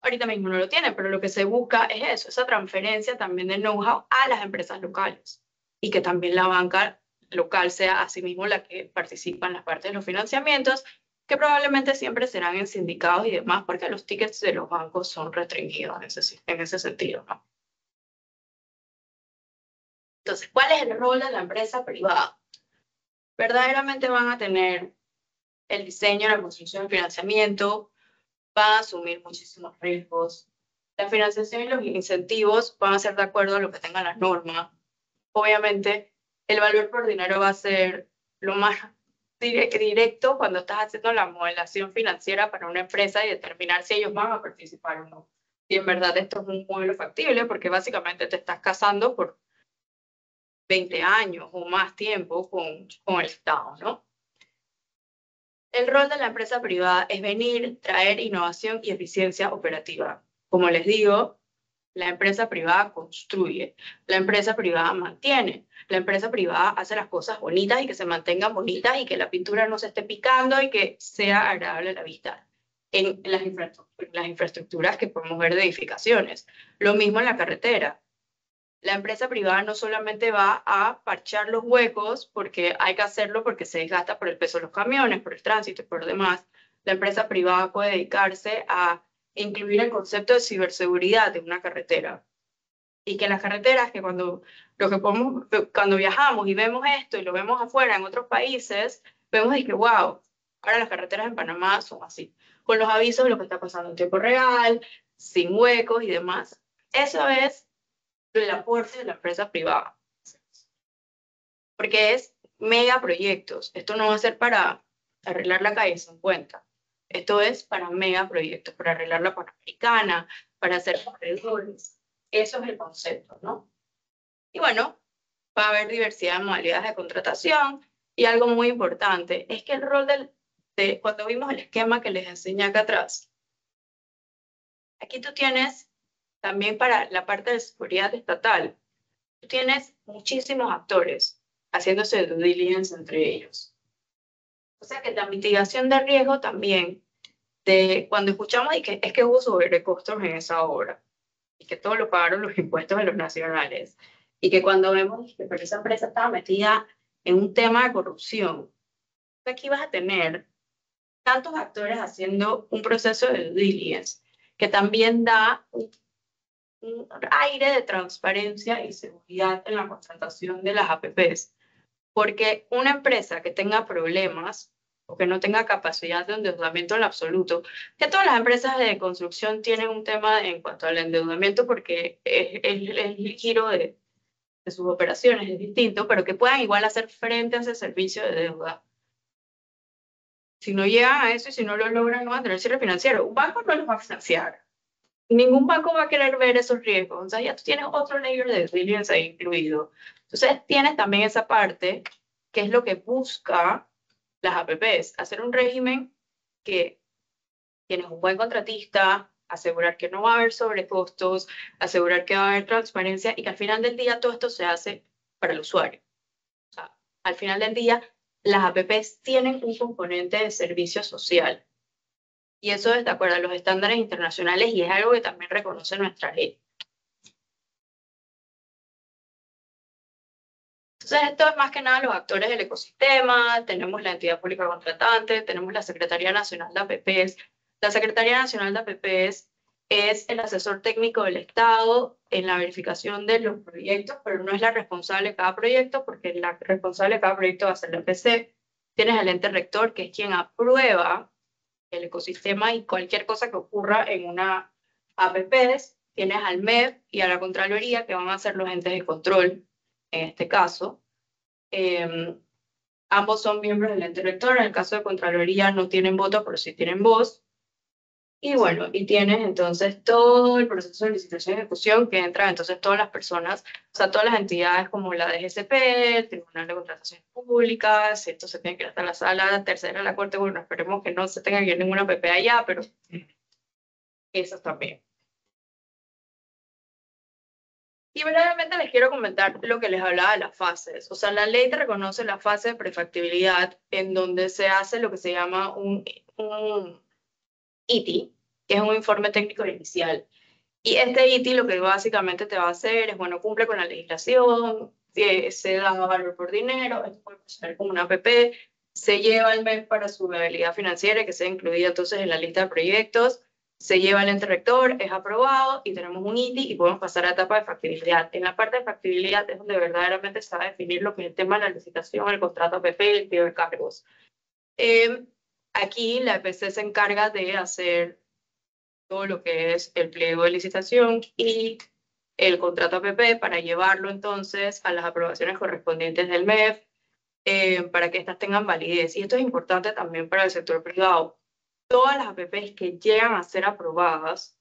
Ahorita mismo no lo tienen, pero lo que se busca es eso, esa transferencia también de know-how a las empresas locales, y que también la banca local sea asimismo la que participa en las partes de los financiamientos, que probablemente siempre serán en sindicados y demás, porque los tickets de los bancos son restringidos en ese sentido, ¿no? Entonces, ¿cuál es el rol de la empresa privada? Verdaderamente van a tener el diseño, la construcción, el financiamiento, van a asumir muchísimos riesgos, La financiación y los incentivos van a ser de acuerdo a lo que tenga la norma. Obviamente, el valor por dinero va a ser lo más directo cuando estás haciendo la modelación financiera para una empresa y determinar si ellos van a participar o no. Y en verdad esto es un modelo factible porque básicamente te estás casando por 20 años o más tiempo con el Estado, ¿no? El rol de la empresa privada es venir, traer innovación y eficiencia operativa. Como les digo, la empresa privada construye, la empresa privada mantiene, la empresa privada hace las cosas bonitas y que se mantengan bonitas y que la pintura no se esté picando y que sea agradable a la vista en las infraestructuras que podemos ver de edificaciones. Lo mismo en la carretera. La empresa privada no solamente va a parchar los huecos porque hay que hacerlo porque se desgasta por el peso de los camiones, por el tránsito y por demás. La empresa privada puede dedicarse a incluir el concepto de ciberseguridad de una carretera. Y que las carreteras, que cuando viajamos y vemos esto y lo vemos afuera en otros países, vemos y que, wow, ahora las carreteras en Panamá son así, con los avisos de lo que está pasando en tiempo real, sin huecos y demás. Eso es el aporte de la empresa privada. Porque es mega proyectos. Esto no va a ser para arreglar la calle 50. Esto es para mega proyectos, para arreglar la Panamericana, para hacer corredores. Eso es el concepto, ¿no? Y bueno, va a haber diversidad de modalidades de contratación y algo muy importante es que el rol cuando vimos el esquema que les enseñé acá atrás, aquí tú tienes también para la parte de seguridad estatal, tú tienes muchísimos actores haciéndose due diligence entre ellos. O sea que la mitigación de riesgo también, cuando escuchamos y que es que hubo sobrecostos en esa obra, y que todo lo pagaron los impuestos de los nacionales, y que cuando vemos que esa empresa estaba metida en un tema de corrupción, aquí vas a tener tantos actores haciendo un proceso de due diligence, que también da un aire de transparencia y seguridad en la contratación de las APPs. Porque una empresa que tenga problemas o que no tenga capacidad de endeudamiento en absoluto, que todas las empresas de construcción tienen un tema en cuanto al endeudamiento porque el giro de sus operaciones es distinto, pero que puedan igual hacer frente a ese servicio de deuda. Si no llegan a eso y si no lo logran, no van a tener cierre financiero. Un banco no los va a financiar. Ningún banco va a querer ver esos riesgos. O sea, ya tú tienes otro layer de resilience ahí incluido. Entonces, tienes también esa parte, que es lo que busca las APPs, hacer un régimen que tienes un buen contratista, asegurar que no va a haber sobrecostos, asegurar que va a haber transparencia y que al final del día todo esto se hace para el usuario. O sea, al final del día, las APPs tienen un componente de servicio social. Y eso es de acuerdo a los estándares internacionales y es algo que también reconoce nuestra ley. Entonces, esto es más que nada los actores del ecosistema, tenemos la entidad pública contratante, tenemos la Secretaría Nacional de APPs. La Secretaría Nacional de APPs es el asesor técnico del Estado en la verificación de los proyectos, pero no es la responsable de cada proyecto, porque la responsable de cada proyecto va a ser la EPC. Tienes al ente rector, que es quien aprueba el ecosistema y cualquier cosa que ocurra en una APPs. Tienes al MEP y a la Contraloría, que van a ser los entes de control en este caso. Ambos son miembros del ente rector. En el caso de Contraloría no tienen voto, pero sí tienen voz. Y bueno, y tienes entonces todo el proceso de licitación y ejecución que entran entonces todas las personas, o sea, todas las entidades como la DGCP, el Tribunal de Contrataciones Públicas, esto se tiene que ir hasta la sala tercera de la Corte. Bueno, esperemos que no se tenga que ir ninguna APP allá, pero eso también. Y brevemente les quiero comentar lo que les hablaba de las fases. O sea, la ley te reconoce la fase de prefactibilidad en donde se hace lo que se llama un ITI, que es un informe técnico inicial. Y este ITI lo que básicamente te va a hacer es, bueno, cumple con la legislación, se da valor por dinero, esto puede funcionar como una APP, se lleva el MEP para su viabilidad financiera, que sea incluida entonces en la lista de proyectos, se lleva al ente rector, es aprobado y tenemos un ITI y podemos pasar a la etapa de factibilidad. En la parte de factibilidad es donde verdaderamente se va a definir lo que es el tema de la licitación, el contrato APP y el pliego de cargos. Aquí la EPC se encarga de hacer todo lo que es el pliego de licitación y el contrato APP para llevarlo entonces a las aprobaciones correspondientes del MEF, para que éstas tengan validez. Y esto es importante también para el sector privado. Todas las APPs que llegan a ser aprobadas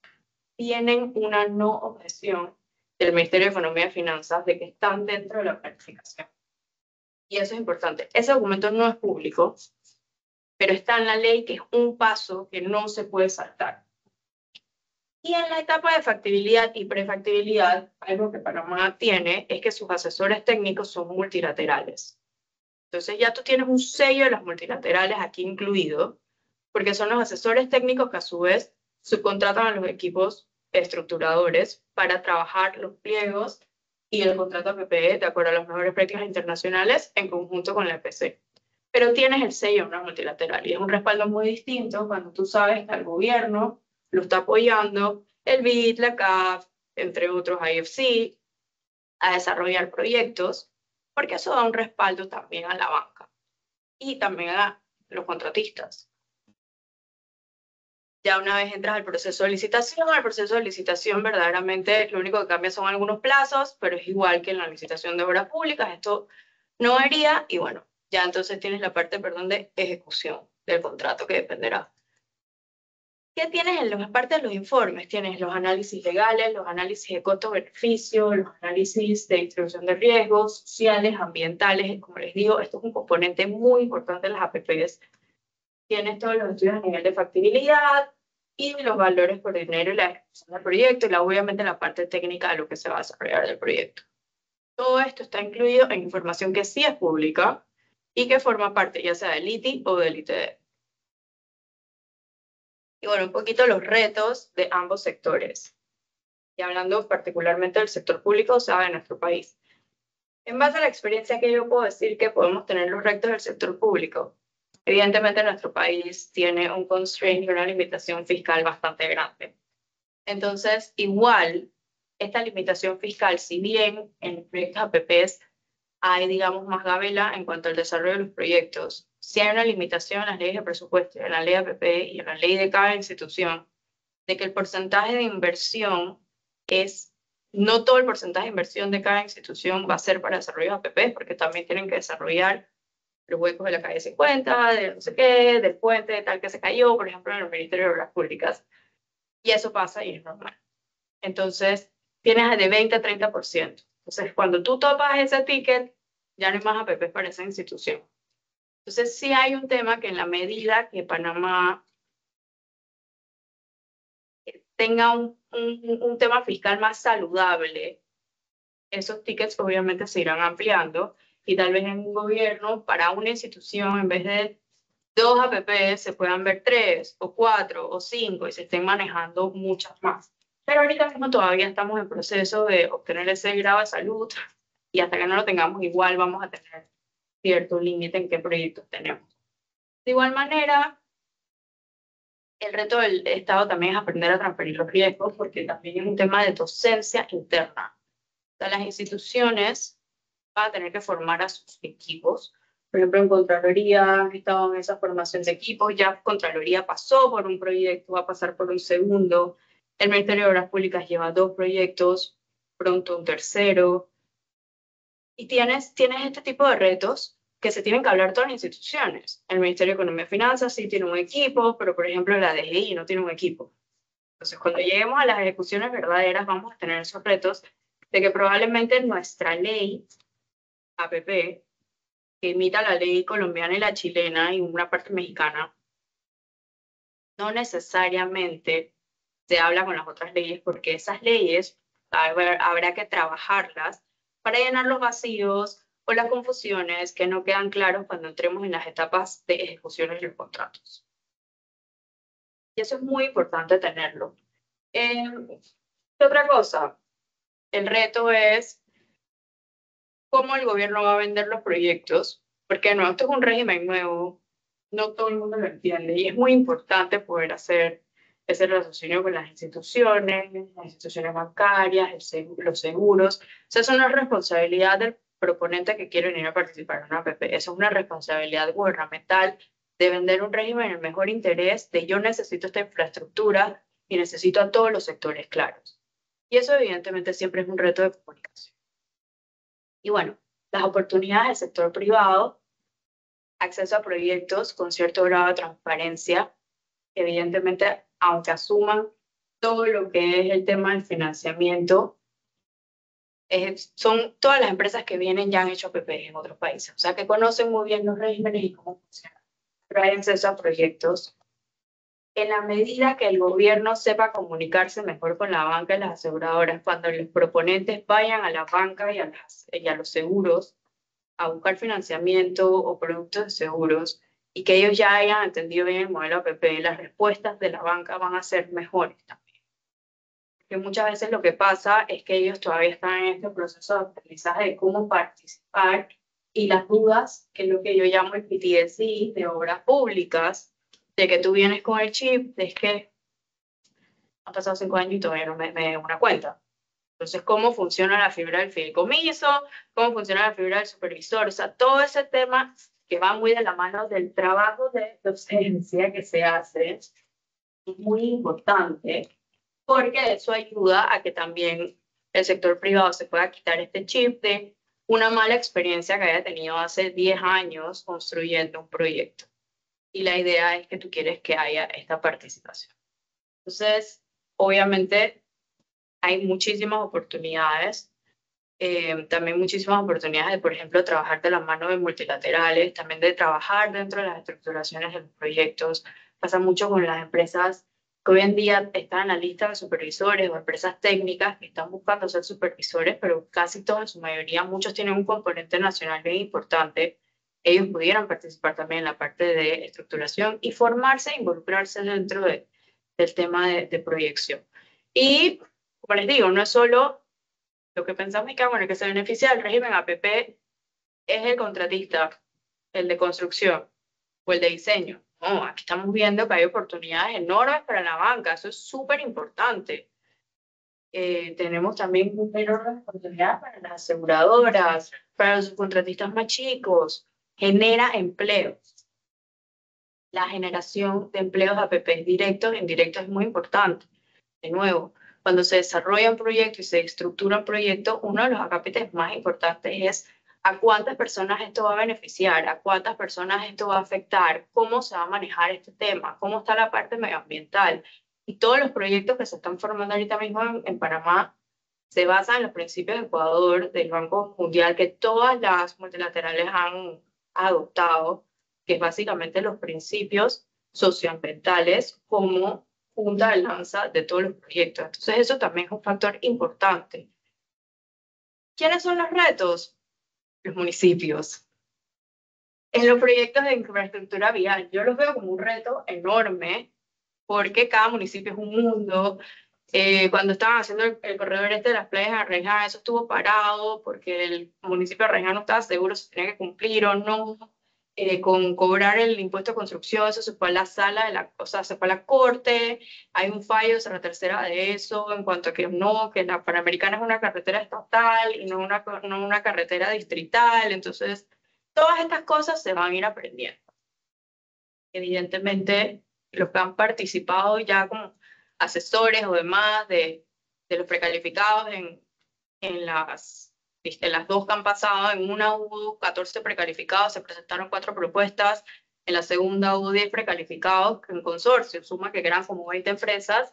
tienen una no objeción del Ministerio de Economía y Finanzas de que están dentro de la planificación. Y eso es importante. Ese documento no es público, pero está en la ley, que es un paso que no se puede saltar. Y en la etapa de factibilidad y prefactibilidad, algo que Panamá tiene es que sus asesores técnicos son multilaterales. Entonces ya tú tienes un sello de las multilaterales aquí incluido, porque son los asesores técnicos que a su vez subcontratan a los equipos estructuradores para trabajar los pliegos y el contrato APP de acuerdo a las mejores prácticas internacionales en conjunto con la EPC. Pero tienes el sello de una multilateral y es un respaldo muy distinto cuando tú sabes que el gobierno lo está apoyando, el BID, la CAF, entre otros IFC, a desarrollar proyectos, porque eso da un respaldo también a la banca y también a los contratistas. Ya una vez entras al proceso de licitación, verdaderamente lo único que cambia son algunos plazos, pero es igual que en la licitación de obras públicas, esto no varía, y bueno, ya entonces tienes la parte, de ejecución del contrato que dependerá. ¿Qué tienes en las partes de los informes? Tienes los análisis legales, los análisis de costo-beneficio, los análisis de distribución de riesgos sociales, ambientales. Como les digo, esto es un componente muy importante de las APPs. Tienes todos los estudios a nivel de factibilidad y los valores por dinero y la ejecución del proyecto, y obviamente la parte técnica de lo que se va a desarrollar del proyecto. Todo esto está incluido en información que sí es pública y que forma parte ya sea del ITI o del ITD. Y bueno, un poquito los retos de ambos sectores. Y hablando particularmente del sector público, o sea, de nuestro país. En base a la experiencia que yo puedo decir que podemos tener los retos del sector público, evidentemente nuestro país tiene un constraint y una limitación fiscal bastante grande. Entonces, igual, esta limitación fiscal, si bien en proyectos APPs hay, digamos, más gabela en cuanto al desarrollo de los proyectos, si hay una limitación en las leyes de presupuesto, en la ley de APP y en la ley de cada institución, de que el porcentaje de inversión no todo el porcentaje de inversión de cada institución va a ser para desarrollo de APP, porque también tienen que desarrollar los huecos de la calle 50, de no sé qué, del puente de tal que se cayó, por ejemplo, en el Ministerio de Obras Públicas. Y eso pasa y es normal. Entonces, tienes de 20 a 30%. Entonces, cuando tú topas ese ticket, ya no hay más APP para esa institución. Entonces, sí hay un tema que en la medida que Panamá tenga un tema fiscal más saludable, esos tickets obviamente se irán ampliando y tal vez en un gobierno para una institución en vez de 2 APP se puedan ver 3 o 4 o 5 y se estén manejando muchas más. Pero ahorita mismo todavía estamos en proceso de obtener ese grado de salud y hasta que no lo tengamos igual vamos a tener cierto límite en qué proyectos tenemos. De igual manera, el reto del Estado también es aprender a transferir los riesgos porque también es un tema de docencia interna. O sea, las instituciones van a tener que formar a sus equipos. Por ejemplo, en Contraloría han estado en esa formación de equipos, ya Contraloría pasó por un proyecto, va a pasar por un segundo. El Ministerio de Obras Públicas lleva 2 proyectos, pronto un tercero. Y tienes este tipo de retos que se tienen que hablar todas las instituciones. El Ministerio de Economía y Finanzas sí tiene un equipo, pero por ejemplo la DGI no tiene un equipo. Entonces, cuando lleguemos a las ejecuciones verdaderas, vamos a tener esos retos de que probablemente nuestra ley APP, que imita la ley colombiana y la chilena y una parte mexicana, no necesariamente se habla con las otras leyes, porque esas leyes habrá que trabajarlas para llenar los vacíos o las confusiones que no quedan claros cuando entremos en las etapas de ejecuciones de los contratos. Y eso es muy importante tenerlo. Otra cosa, el reto es cómo el gobierno va a vender los proyectos, porque no, esto es un régimen nuevo, no todo el mundo lo entiende y es muy importante poder hacer ese raciocinio con las instituciones bancarias, los seguros. O sea, eso no es responsabilidad del proponente que quiere venir a participar en una APP, eso es una responsabilidad gubernamental de vender un régimen en el mejor interés de yo necesito esta infraestructura y necesito a todos los sectores claros. Y eso evidentemente siempre es un reto de comunicación. Y bueno, las oportunidades del sector privado, acceso a proyectos con cierto grado de transparencia, evidentemente, aunque asuman todo lo que es el tema del financiamiento, son todas las empresas que vienen ya han hecho PPs en otros países, o sea que conocen muy bien los regímenes y cómo funcionan. Pero hay acceso a proyectos. En la medida que el gobierno sepa comunicarse mejor con la banca y las aseguradoras, cuando los proponentes vayan a la banca y a los seguros a buscar financiamiento o productos de seguros, y que ellos ya hayan entendido bien el modelo APP, las respuestas de la banca van a ser mejores también. Porque muchas veces lo que pasa es que ellos todavía están en este proceso de aprendizaje de cómo participar, y las dudas, que es lo que yo llamo el PTSD de obras públicas, de que tú vienes con el chip, es que han pasado 5 años y todavía no me da una cuenta. Entonces, ¿cómo funciona la figura del fideicomiso? ¿Cómo funciona la figura del supervisor? O sea, todo ese tema que va muy de la mano del trabajo de docencia que se hace es muy importante, porque eso ayuda a que también el sector privado se pueda quitar este chip de una mala experiencia que haya tenido hace 10 años construyendo un proyecto. Y la idea es que tú quieres que haya esta participación. Entonces, obviamente, hay muchísimas oportunidades, también muchísimas oportunidades de, por ejemplo, trabajar de la mano de multilaterales, también de trabajar dentro de las estructuraciones de los proyectos. Pasa mucho con las empresas que hoy en día están en la lista de supervisores o empresas técnicas que están buscando ser supervisores, pero casi todos, en su mayoría, muchos tienen un componente nacional bien importante. Ellos pudieran participar también en la parte de estructuración y formarse e involucrarse dentro del tema de proyección. Y, como les digo, no es solo lo que pensamos que, bueno, el que se beneficia del régimen APP es el contratista, el de construcción o el de diseño. No, aquí estamos viendo que hay oportunidades enormes para la banca, eso es súper importante. Tenemos también enormes oportunidades para las aseguradoras, para los subcontratistas más chicos, genera empleo. La generación de empleos APP directos e indirectos es muy importante. De nuevo, cuando se desarrolla un proyecto y se estructura un proyecto, uno de los acápites más importantes es a cuántas personas esto va a beneficiar, a cuántas personas esto va a afectar, cómo se va a manejar este tema, cómo está la parte medioambiental. Y todos los proyectos que se están formando ahorita mismo en Panamá se basan en los principios de Ecuador, del Banco Mundial, que todas las multilaterales han adoptado, que es básicamente los principios socioambientales como punta de lanza de todos los proyectos. Entonces eso también es un factor importante. ¿Quiénes son los retos? Los municipios. En los proyectos de infraestructura vial, yo los veo como un reto enorme, porque cada municipio es un mundo. Cuando estaban haciendo el corredor este de las playas de Arraiján, eso estuvo parado porque el municipio de Arraiján no estaba seguro si tenía que cumplir o no. Con cobrar el impuesto de construcción, eso se fue a la sala, o sea, se fue a la corte, hay un fallo de la tercera de eso, en cuanto a que no, que la Panamericana es una carretera estatal y no una carretera distrital. Entonces, todas estas cosas se van a ir aprendiendo. Evidentemente, los que han participado ya como asesores o demás de los precalificados en las dos que han pasado, en una hubo 14 precalificados, se presentaron 4 propuestas, en la segunda hubo 10 precalificados en consorcio, suma que eran como 20 empresas,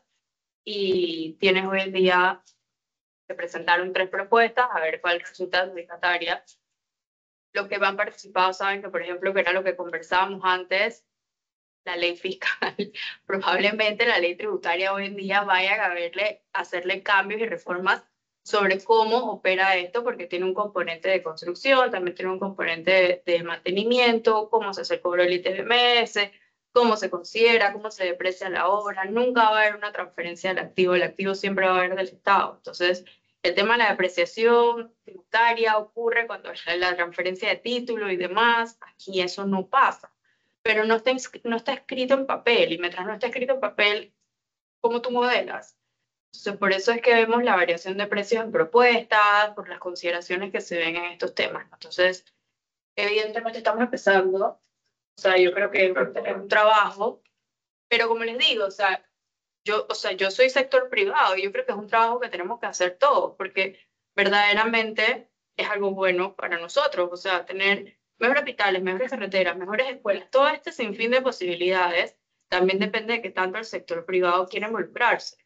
y tienes hoy en día, se presentaron 3 propuestas, a ver cuál resulta adjudicataria. Los que han participado saben que, por ejemplo, que era lo que conversábamos antes, la ley fiscal, probablemente la ley tributaria hoy en día vaya a hacerle cambios y reformas sobre cómo opera esto, porque tiene un componente de construcción, también tiene un componente de mantenimiento, cómo se hace el cobro del ITBMS, cómo se considera, cómo se deprecia la obra. Nunca va a haber una transferencia del activo, el activo siempre va a haber del Estado. Entonces, el tema de la depreciación tributaria ocurre cuando hay la transferencia de título y demás. Aquí eso no pasa, pero no está escrito en papel, y mientras no está escrito en papel, ¿cómo tú modelas? Entonces, por eso es que vemos la variación de precios en propuestas, por las consideraciones que se ven en estos temas. Entonces, evidentemente estamos empezando, o sea, yo creo que es un trabajo, pero como les digo, o sea, o sea, yo soy sector privado y yo creo que es un trabajo que tenemos que hacer todos, porque verdaderamente es algo bueno para nosotros, o sea, tener mejores hospitales, mejores carreteras, mejores escuelas, todo este sinfín de posibilidades también depende de que tanto el sector privado quiere involucrarse,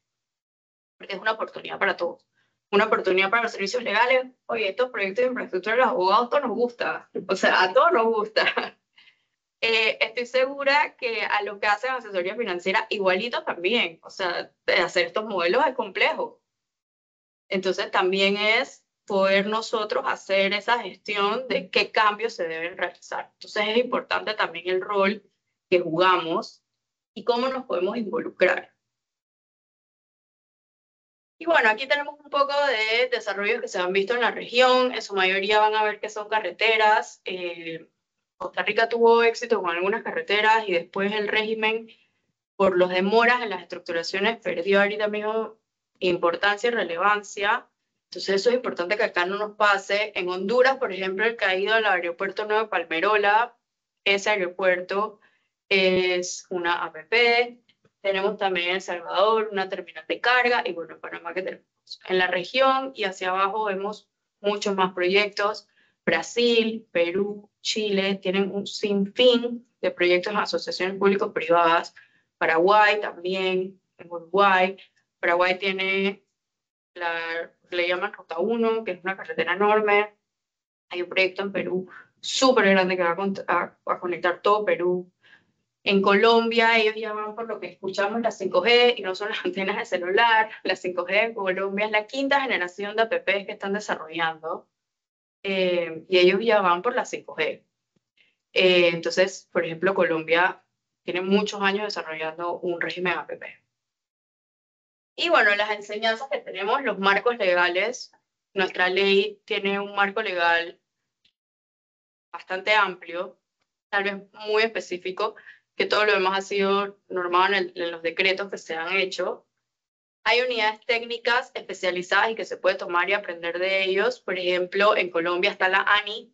porque es una oportunidad para todos. Una oportunidad para los servicios legales. Oye, estos proyectos de infraestructura de los abogados, a todos nos gusta. O sea, a todos nos gusta. Estoy segura que a los que hacen asesoría financiera igualito también. O sea, hacer estos modelos es complejo. Entonces también es poder nosotros hacer esa gestión de qué cambios se deben realizar. Entonces es importante también el rol que jugamos y cómo nos podemos involucrar. Y bueno, aquí tenemos un poco de desarrollos que se han visto en la región. En su mayoría van a ver que son carreteras. Costa Rica tuvo éxito con algunas carreteras y después el régimen, por los demoras en las estructuraciones, perdió ahorita mismo importancia y relevancia. Entonces eso es importante que acá no nos pase. En Honduras, por ejemplo, el caído del aeropuerto Nuevo Palmerola, ese aeropuerto es una APP. Tenemos también en El Salvador una terminal de carga y bueno, en Panamá que tenemos. En la región y hacia abajo vemos muchos más proyectos. Brasil, Perú, Chile tienen un sinfín de proyectos en asociaciones público-privadas. Paraguay también, en Uruguay. Paraguay tiene le llaman Ruta 1, que es una carretera enorme. Hay un proyecto en Perú súper grande que va a conectar todo Perú. En Colombia ellos ya van por lo que escuchamos la 5G y no son las antenas de celular. La 5G en Colombia es la quinta generación de APPs que están desarrollando y ellos ya van por la 5G. Entonces, por ejemplo, Colombia tiene muchos años desarrollando un régimen APP. Y bueno, las enseñanzas que tenemos, los marcos legales. Nuestra ley tiene un marco legal bastante amplio, tal vez muy específico, que todo lo demás ha sido normado en los decretos que se han hecho. Hay unidades técnicas especializadas y que se puede tomar y aprender de ellos. Por ejemplo, en Colombia está la ANI,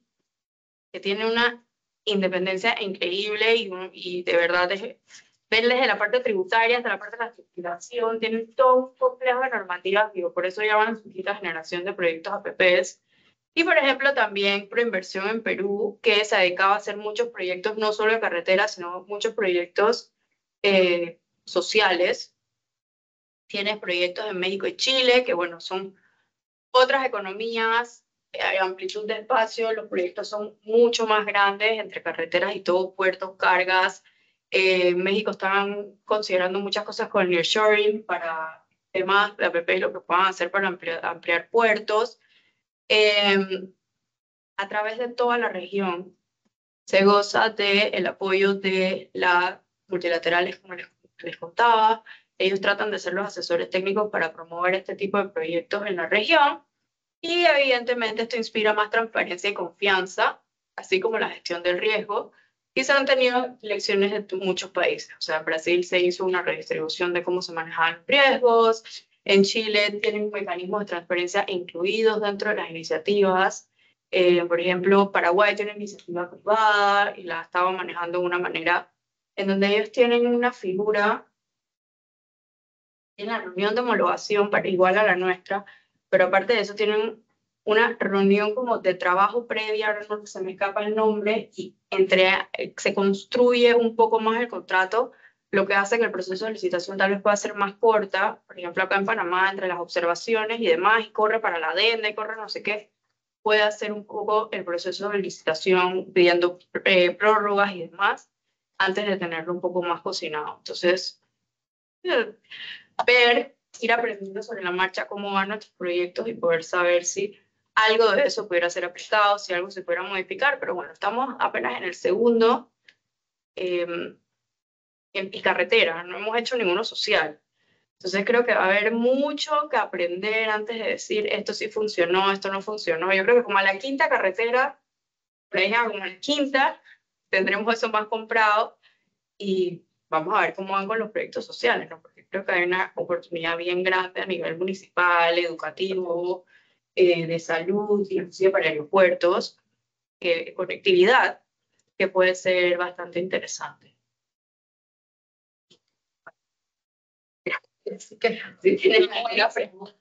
que tiene una independencia increíble y de verdad ven desde la parte tributaria hasta la parte de la circulación, tienen todo un complejo de normativas, digo, por eso llaman su quinta generación de proyectos APPs. Y por ejemplo también Proinversión en Perú, que se dedicaba a hacer muchos proyectos, no solo de carreteras, sino muchos proyectos sociales. Tienes proyectos en México y Chile, que bueno, son otras economías, hay amplitud de espacio, los proyectos son mucho más grandes entre carreteras y todo, puertos, cargas. En México están considerando muchas cosas con el nearshoring para temas de APP y lo que puedan hacer para ampliar puertos. A través de toda la región se goza del apoyo de las multilaterales, como les contaba. Ellos tratan de ser los asesores técnicos para promover este tipo de proyectos en la región. Y evidentemente esto inspira más transparencia y confianza, así como la gestión del riesgo. Y se han tenido lecciones de muchos países. O sea, en Brasil se hizo una redistribución de cómo se manejaban los riesgos. En Chile tienen mecanismos de transparencia incluidos dentro de las iniciativas. Por ejemplo, Paraguay tiene una iniciativa privada y la estaba manejando de una manera en donde ellos tienen una figura en la reunión de homologación para igual a la nuestra, pero aparte de eso tienen una reunión como de trabajo previa, ahora no se me escapa el nombre, y se construye un poco más el contrato, lo que hace que el proceso de licitación tal vez pueda ser más corta. Por ejemplo, acá en Panamá, entre las observaciones y demás, y corre para la adenda y corre no sé qué, puede hacer un poco el proceso de licitación pidiendo prórrogas y demás, antes de tenerlo un poco más cocinado. Entonces, ir aprendiendo sobre la marcha cómo van nuestros proyectos y poder saber si algo de eso pudiera ser aplicado, si algo se pudiera modificar, pero bueno, estamos apenas en el segundo y carretera, no hemos hecho ninguno social. Entonces creo que va a haber mucho que aprender antes de decir esto sí funcionó, esto no funcionó. Yo creo que como a la quinta carretera, por ahí como a la quinta, tendremos eso más comprado y vamos a ver cómo van con los proyectos sociales, ¿no? Porque creo que hay una oportunidad bien grande a nivel municipal, educativo, de salud, inclusive para aeropuertos, conectividad, que puede ser bastante interesante. Así que si tienes alguna pregunta.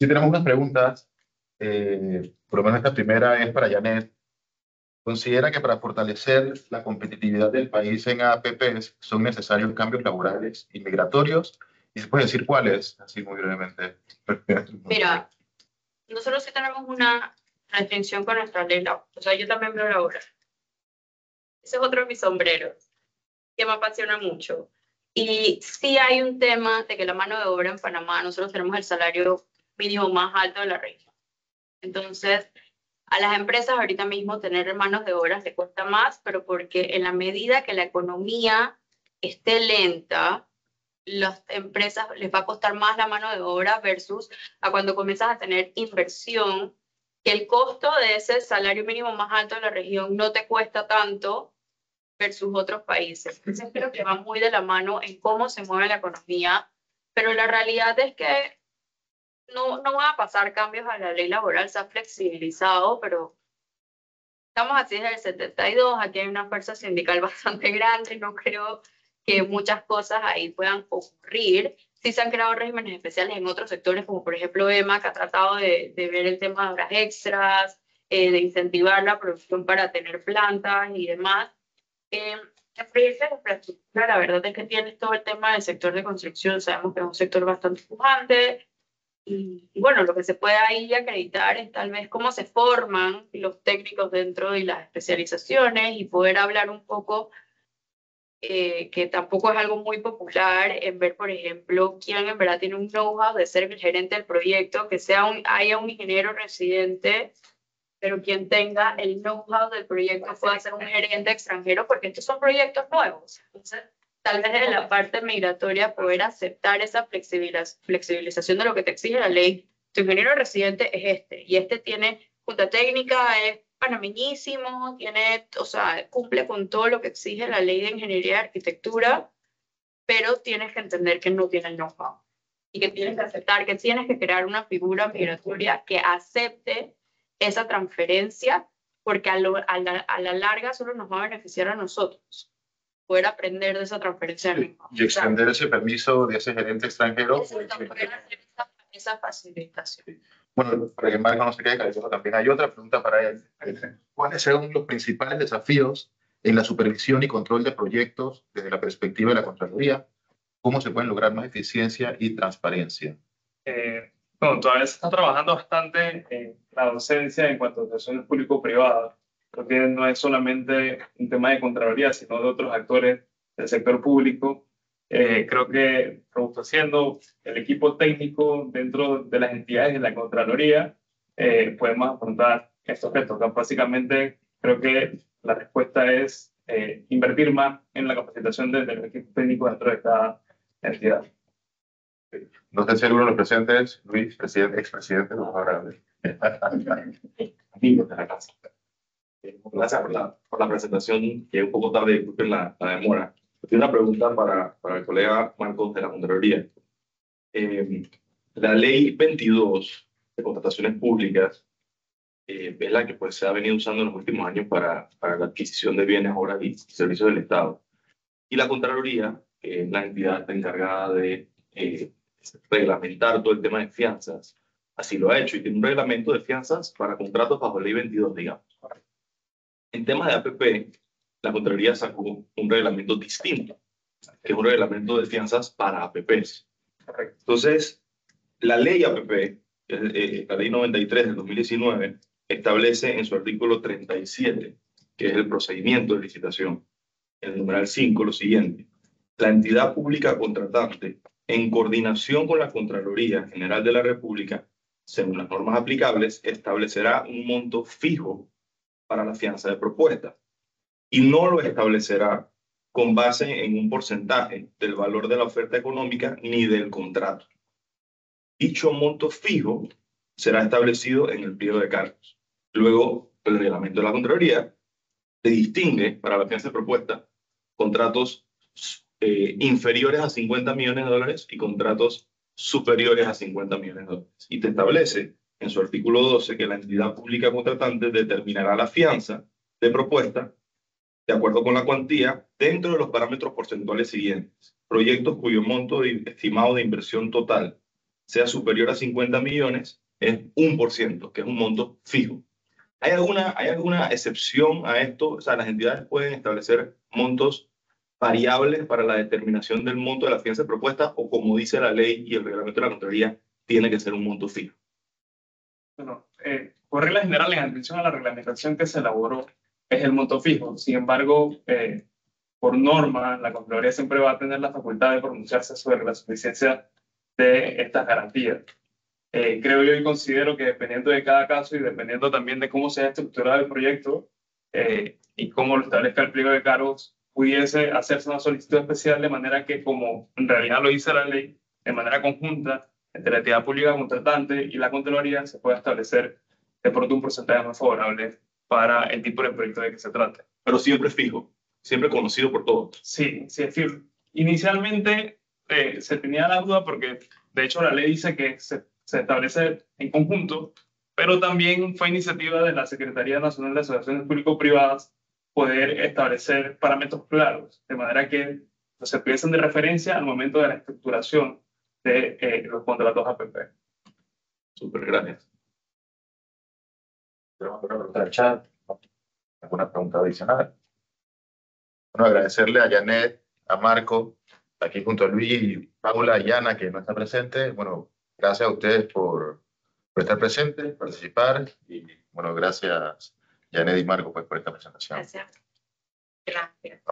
Sí, tenemos unas preguntas. Por lo menos esta primera es para Janet. ¿Considera que para fortalecer la competitividad del país en APPs son necesarios cambios laborales y migratorios? ¿Y se puede decir cuáles? Así muy brevemente. Mira, nosotros sí tenemos una restricción con nuestra ley laboral. O sea, yo también veo laboral. Ese es otro de mis sombreros, que me apasiona mucho. Y sí hay un tema de que la mano de obra en Panamá, nosotros tenemos el salario mínimo más alto de la región. Entonces, a las empresas ahorita mismo tener manos de obra les cuesta más, pero porque en la medida que la economía esté lenta, las empresas les va a costar más la mano de obra versus a cuando comienzas a tener inversión, que el costo de ese salario mínimo más alto de la región no te cuesta tanto versus otros países. Entonces creo que va muy de la mano en cómo se mueve la economía, pero la realidad es que no van a pasar cambios a la ley laboral, se ha flexibilizado, pero estamos así desde el 72, aquí hay una fuerza sindical bastante grande, no creo que muchas cosas ahí puedan ocurrir. Sí se han creado regímenes especiales en otros sectores, como por ejemplo EMA, que ha tratado de ver el tema de horas extras, de incentivar la producción para tener plantas y demás. En proyectos de infraestructura, la verdad es que tienes todo el tema del sector de construcción, sabemos que es un sector bastante pujante, y bueno, lo que se puede ahí acreditar es tal vez cómo se forman los técnicos dentro de las especializaciones y poder hablar un poco, que tampoco es algo muy popular, en ver, por ejemplo, quién en verdad tiene un know-how de ser el gerente del proyecto, que haya un ingeniero residente, pero quien tenga el know-how del proyecto pueda ser un gerente extranjero, porque estos son proyectos nuevos. Entonces, tal vez en la parte migratoria poder aceptar esa flexibilización de lo que te exige la ley. Tu ingeniero residente es este, y este tiene junta técnica, es panameñísimo, tiene, o sea, cumple con todo lo que exige la ley de ingeniería y arquitectura, pero tienes que entender que no tiene el know-how y que tienes que aceptar que tienes que crear una figura migratoria que acepte esa transferencia, porque a la larga solo nos va a beneficiar a nosotros poder aprender de esa transferencia. Y extender ese permiso de ese gerente extranjero. Esa facilitación. Bueno, para que Marco no se quede callado, también hay otra pregunta para él. ¿Cuáles son los principales desafíos en la supervisión y control de proyectos desde la perspectiva de la Contraloría? ¿Cómo se pueden lograr más eficiencia y transparencia? Bueno, todavía se está trabajando bastante en la docencia en cuanto a relaciones público-privadas. Creo que no es solamente un tema de Contraloría, sino de otros actores del sector público. Creo que robusteciendo el equipo técnico dentro de las entidades de la Contraloría, podemos afrontar estos retos. Básicamente, creo que la respuesta es invertir más en la capacitación del equipo técnico dentro de cada entidad. No sé si alguno de los presentes, Luis, expresidente, nos va a hablar. Amigos de la casa. Gracias por la presentación, que es un poco tarde, disculpen la demora. Tengo una pregunta para el colega Marcos de la Contraloría. La ley 22 de contrataciones públicas es la que pues, se ha venido usando en los últimos años para la adquisición de bienes, obras y servicios del Estado. Y la Contraloría, que es la entidad encargada de reglamentar todo el tema de fianzas, así lo ha hecho y tiene un reglamento de fianzas para contratos bajo ley 22, digamos. En temas de APP, la Contraloría sacó un reglamento distinto, que es un reglamento de fianzas para APPs. Entonces, la ley APP, la ley 93 del 2019, establece en su artículo 37, que es el procedimiento de licitación, en el numeral 5, lo siguiente: la entidad pública contratante, en coordinación con la Contraloría General de la República, según las normas aplicables, establecerá un monto fijo para la fianza de propuesta y no lo establecerá con base en un porcentaje del valor de la oferta económica ni del contrato. Dicho monto fijo será establecido en el pliego de cargos. Luego, el reglamento de la Contraloría se distingue para la fianza de propuesta contratos inferiores a 50 millones de dólares y contratos superiores a 50 millones de dólares. Y te establece en su artículo 12 que la entidad pública contratante determinará la fianza de propuesta de acuerdo con la cuantía, dentro de los parámetros porcentuales siguientes. Proyectos cuyo monto estimado de inversión total sea superior a 50 millones es 1%, que es un monto fijo. ¿Hay alguna excepción a esto? O sea, las entidades pueden establecer montos variables para la determinación del monto de la fianza propuesta, o como dice la ley y el reglamento de la Contraloría, tiene que ser un monto fijo. Bueno, por regla general, en atención a la reglamentación que se elaboró, es el monto fijo. Sin embargo, por norma, la Contraloría siempre va a tener la facultad de pronunciarse sobre la suficiencia de estas garantías. Creo yo y considero que dependiendo de cada caso y dependiendo también de cómo sea estructurado el proyecto y cómo lo establezca el pliego de cargos, pudiese hacerse una solicitud especial de manera que, como en realidad lo dice la ley, de manera conjunta, entre la entidad pública contratante y la Contraloría, se pueda establecer de pronto un porcentaje más favorable para el tipo de proyecto de que se trate. Pero siempre fijo, siempre conocido por todos. Sí, sí, es decir, inicialmente se tenía la duda porque, de hecho, la ley dice que se establece en conjunto, pero también fue iniciativa de la Secretaría Nacional de Asociaciones Público-Privadas poder establecer parámetros claros, de manera que se tuviesen de referencia al momento de la estructuración de los contratos APP. Súper, gracias. ¿Tenemos alguna pregunta del chat? ¿Alguna pregunta adicional? Bueno, agradecerle a Janet, a Marco, aquí junto a Luis y Paula y Ana, que no está presente. Bueno, gracias a ustedes por estar presentes, participar, y bueno, gracias Janet y Marco pues, por esta presentación. Gracias. Gracias.